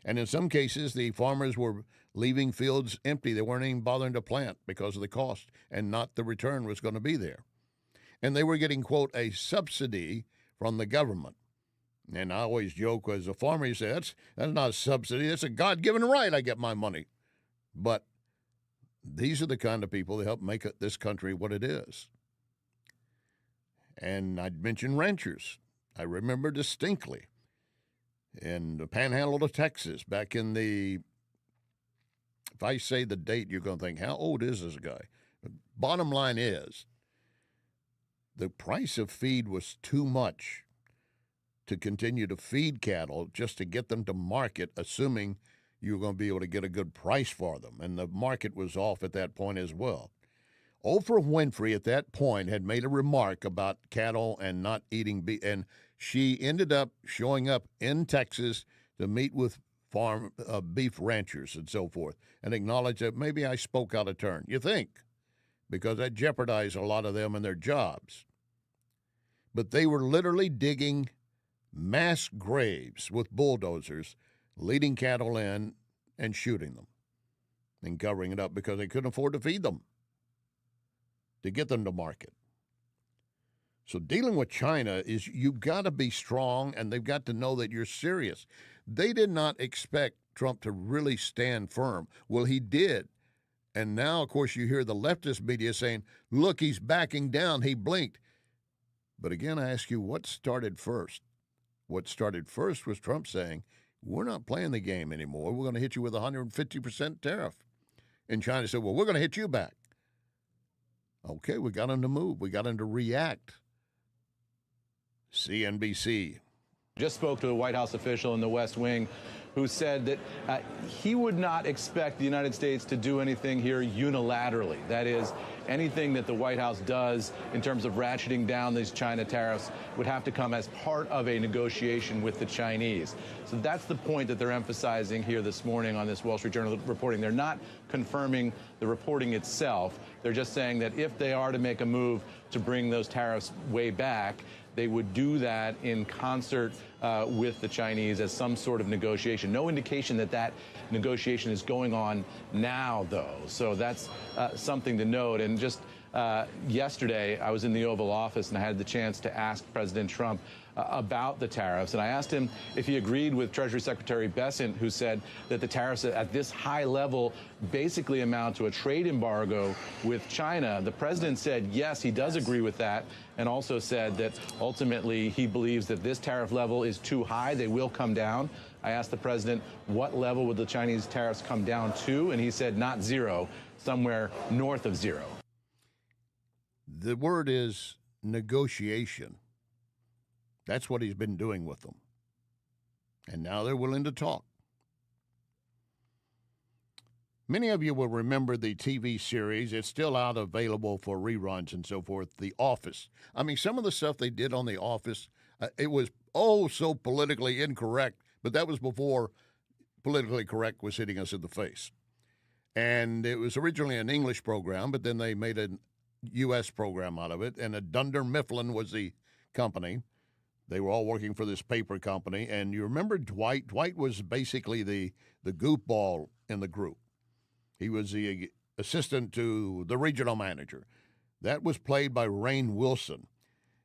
And in some cases, the farmers were leaving fields empty. They weren't even bothering to plant because of the cost, and not the return was going to be there. And they were getting, quote, a subsidy from the government. And I always joke as a farmer, you say, that's not a subsidy. That's a God-given right I get my money. But these are the kind of people that help make this country what it is. And I'd mention ranchers. I remember distinctly in the panhandle of Texas back in the, if I say the date, you're going to think, how old is this guy? But bottom line is, the price of feed was too much to continue to feed cattle just to get them to market, assuming you were going to be able to get a good price for them. And the market was off at that point as well. Oprah Winfrey at that point had made a remark about cattle and not eating beef, and she ended up showing up in Texas to meet with beef ranchers and so forth, and acknowledge that maybe I spoke out of turn. You think, because that jeopardized a lot of them and their jobs. But they were literally digging mass graves with bulldozers, leading cattle in and shooting them and covering it up because they couldn't afford to feed them, to get them to market. So dealing with China is, you've got to be strong, and they've got to know that you're serious. They did not expect Trump to really stand firm. Well, he did. And now, of course, you hear the leftist media saying, look, he's backing down. He blinked. But again, I ask you, what started first? What started first was Trump saying, we're not playing the game anymore. We're going to hit you with a 150% tariff. And China said, well, we're going to hit you back. Okay, we got him to move. We got him to react. CNBC. Just spoke to a White House official in the West Wing who said that he would not expect the United States to do anything here unilaterally. That is, anything that the White House does in terms of ratcheting down these China tariffs would have to come as part of a negotiation with the Chinese. So that's the point that they're emphasizing here this morning on this Wall Street Journal reporting. They're not confirming the reporting itself. They're just saying that if they are to make a move to bring those tariffs way back, they would do that in concert with the Chinese as some sort of negotiation. No indication that that negotiation is going on now, though. So that's something to note. And just yesterday, I was in the Oval Office and I had the chance to ask President Trump about the tariffs. And I asked him if he agreed with Treasury Secretary Bessent, who said that the tariffs at this high level basically amount to a trade embargo with China. The president said, yes, he does agree with that, and also said that ultimately he believes that this tariff level is too high. They will come down. I asked the president, what level would the Chinese tariffs come down to? And he said, not zero, somewhere north of zero. The word is negotiation. That's what he's been doing with them. And now they're willing to talk. Many of you will remember the TV series. It's still out, available for reruns and so forth, The Office. I mean, some of the stuff they did on The Office, it was so politically incorrect, but that was before politically correct was hitting us in the face. And it was originally an English program, but then they made a U.S. program out of it. And Dunder Mifflin was the company. They were all working for this paper company. And you remember Dwight? Dwight was basically the goofball in the group. He was the assistant to the regional manager. That was played by Rainn Wilson.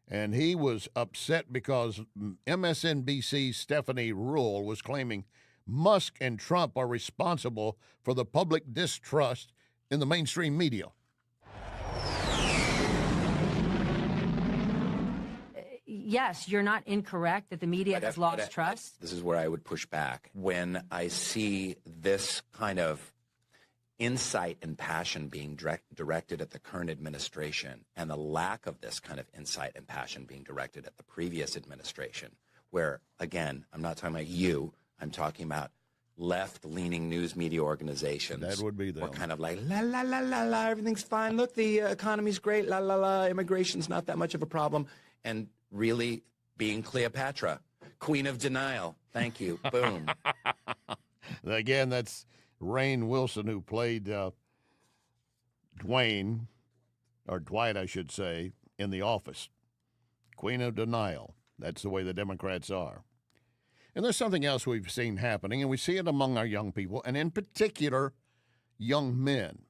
And he was upset because MSNBC's Stephanie Ruhle was claiming Musk and Trump are responsible for the public distrust in the mainstream media. Yes, you're not incorrect that the media has lost trust. This is where I would push back. When I see this kind of insight and passion being directed at the current administration and the lack of this kind of insight and passion being directed at the previous administration, where, again, I'm not talking about you, I'm talking about left-leaning news media organizations. That would be them. Or kind of like, la, la, la, la, la, everything's fine. Look, the economy's great. La, la, la, immigration's not that much of a problem. And really being Cleopatra, queen of denial. Thank you. Boom. Again, that's Rainn Wilson, who played Dwight, I should say, in The Office. Queen of denial. That's the way the Democrats are. And there's something else we've seen happening, and we see it among our young people, and in particular, young men.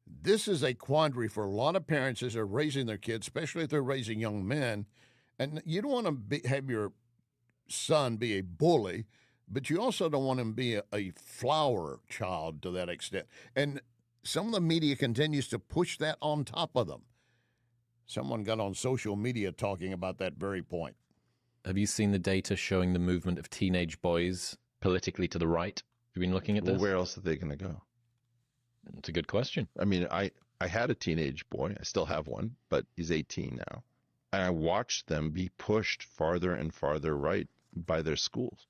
This is a quandary for a lot of parents as they're raising their kids, especially if they're raising young men. And you don't want to have your son be a bully, but you also don't want him to be a flower child to that extent. And some of the media continues to push that on top of them. Someone got on social media talking about that very point. Have you seen the data showing the movement of teenage boys politically to the right? Have you been looking at this? Well, where else are they going to go? It's a good question. I mean, I had a teenage boy. I still have one, but he's 18 now. And I watched them be pushed farther and farther right by their schools.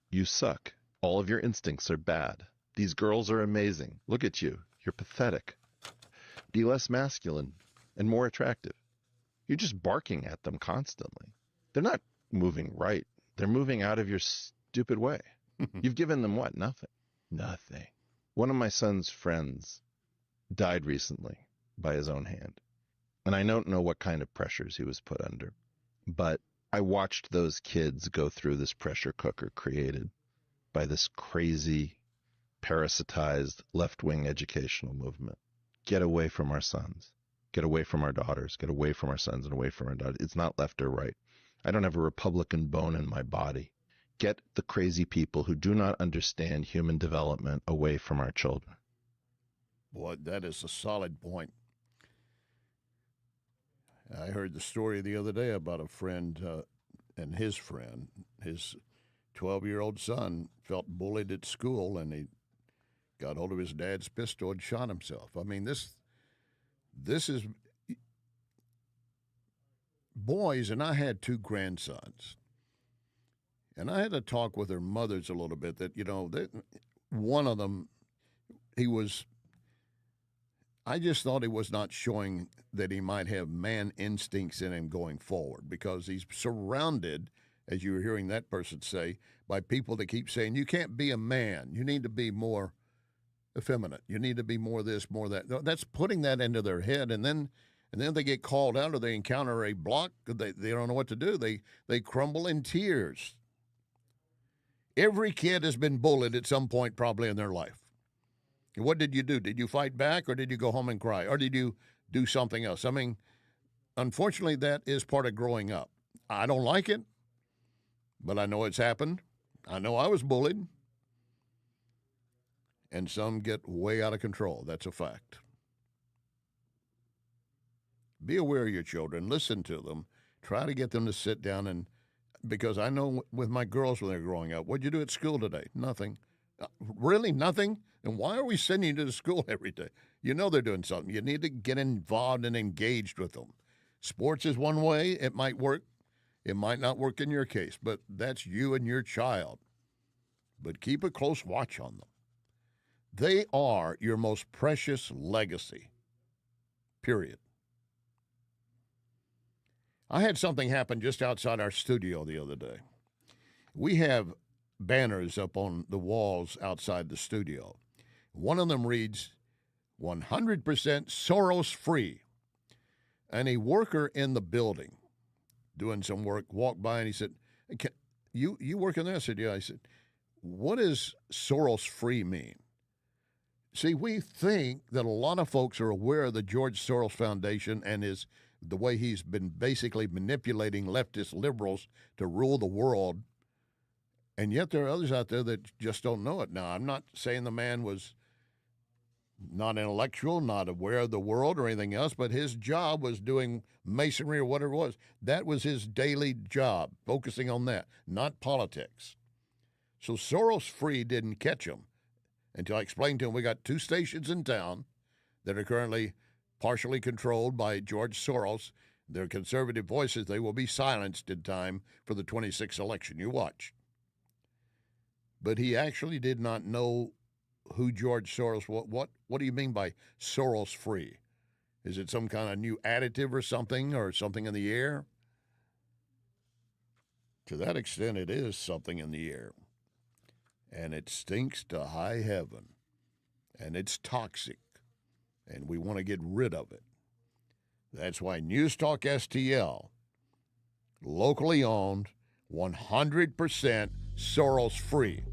You suck. All of your instincts are bad. These girls are amazing. Look at you. You're pathetic. Be less masculine and more attractive. You're just barking at them constantly. They're not moving right. They're moving out of your stupid way. You've given them what? Nothing. Nothing. One of my son's friends died recently by his own hand. And I don't know what kind of pressures he was put under. But I watched those kids go through this pressure cooker created by this crazy, parasitized, left-wing educational movement. Get away from our sons. Get away from our daughters. Get away from our sons and away from our daughters. It's not left or right. I don't have a Republican bone in my body. Get the crazy people who do not understand human development away from our children. Boy, that is a solid point. I heard the story the other day about a friend and his friend. His 12-year-old son felt bullied at school, and he got hold of his dad's pistol and shot himself. I mean, this is boys, and I had two grandsons. And I had to talk with their mothers a little bit that, one of them, I just thought he was not showing that he might have man instincts in him going forward, because he's surrounded, as you were hearing that person say, by people that keep saying, you can't be a man. You need to be more effeminate. You need to be more this, more that. That's putting that into their head, and then they get called out or they encounter a block. They don't know what to do. They crumble in tears. Every kid has been bullied at some point probably in their life. And what did you do? Did you fight back, or did you go home and cry? Or did you do something else? I mean, unfortunately, that is part of growing up. I don't like it, but I know it's happened. I know I was bullied. And some get way out of control. That's a fact. Be aware of your children. Listen to them. Try to get them to sit down and, because I know with my girls when they're growing up, what'd you do at school today? Nothing. Really? Nothing? And why are we sending you to school every day? You know they're doing something. You need to get involved and engaged with them. Sports is one way. It might work. It might not work in your case, but that's you and your child. But keep a close watch on them. They are your most precious legacy, period. I had something happen just outside our studio the other day. We have banners up on the walls outside the studio. One of them reads, 100% Soros free. And a worker in the building doing some work walked by and he said, you work in there? I said, yeah. I said, what does Soros free mean? See, we think that a lot of folks are aware of the George Soros Foundation and the way he's been basically manipulating leftist liberals to rule the world. And yet there are others out there that just don't know it. Now, I'm not saying the man was not intellectual, not aware of the world or anything else, but his job was doing masonry or whatever it was. That was his daily job, focusing on that, not politics. So Soros free didn't catch him until I explained to him we got 2 stations in town that are currently partially controlled by George Soros. They're conservative voices. They will be silenced in time for the 26th election. You watch. But he actually did not know who George Soros was. What do you mean by Soros free? Is it some kind of new additive or something in the air? To that extent, it is something in the air. And it stinks to high heaven. And it's toxic. And we want to get rid of it. That's why NewsTalkSTL, locally owned, 100% Soros free.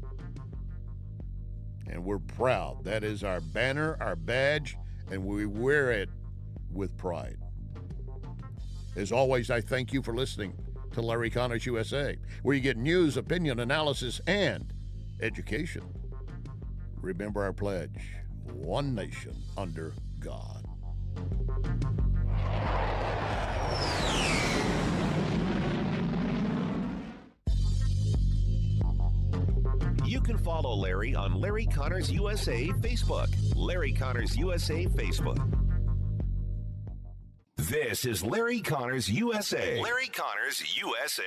And we're proud. That is our banner, our badge, and we wear it with pride. As always, I thank you for listening to Larry Connors USA, where you get news, opinion, analysis, and education. Remember our pledge, one nation under God. You can follow Larry on Larry Connors USA Facebook. Larry Connors USA Facebook. This is Larry Connors USA. Larry Connors USA.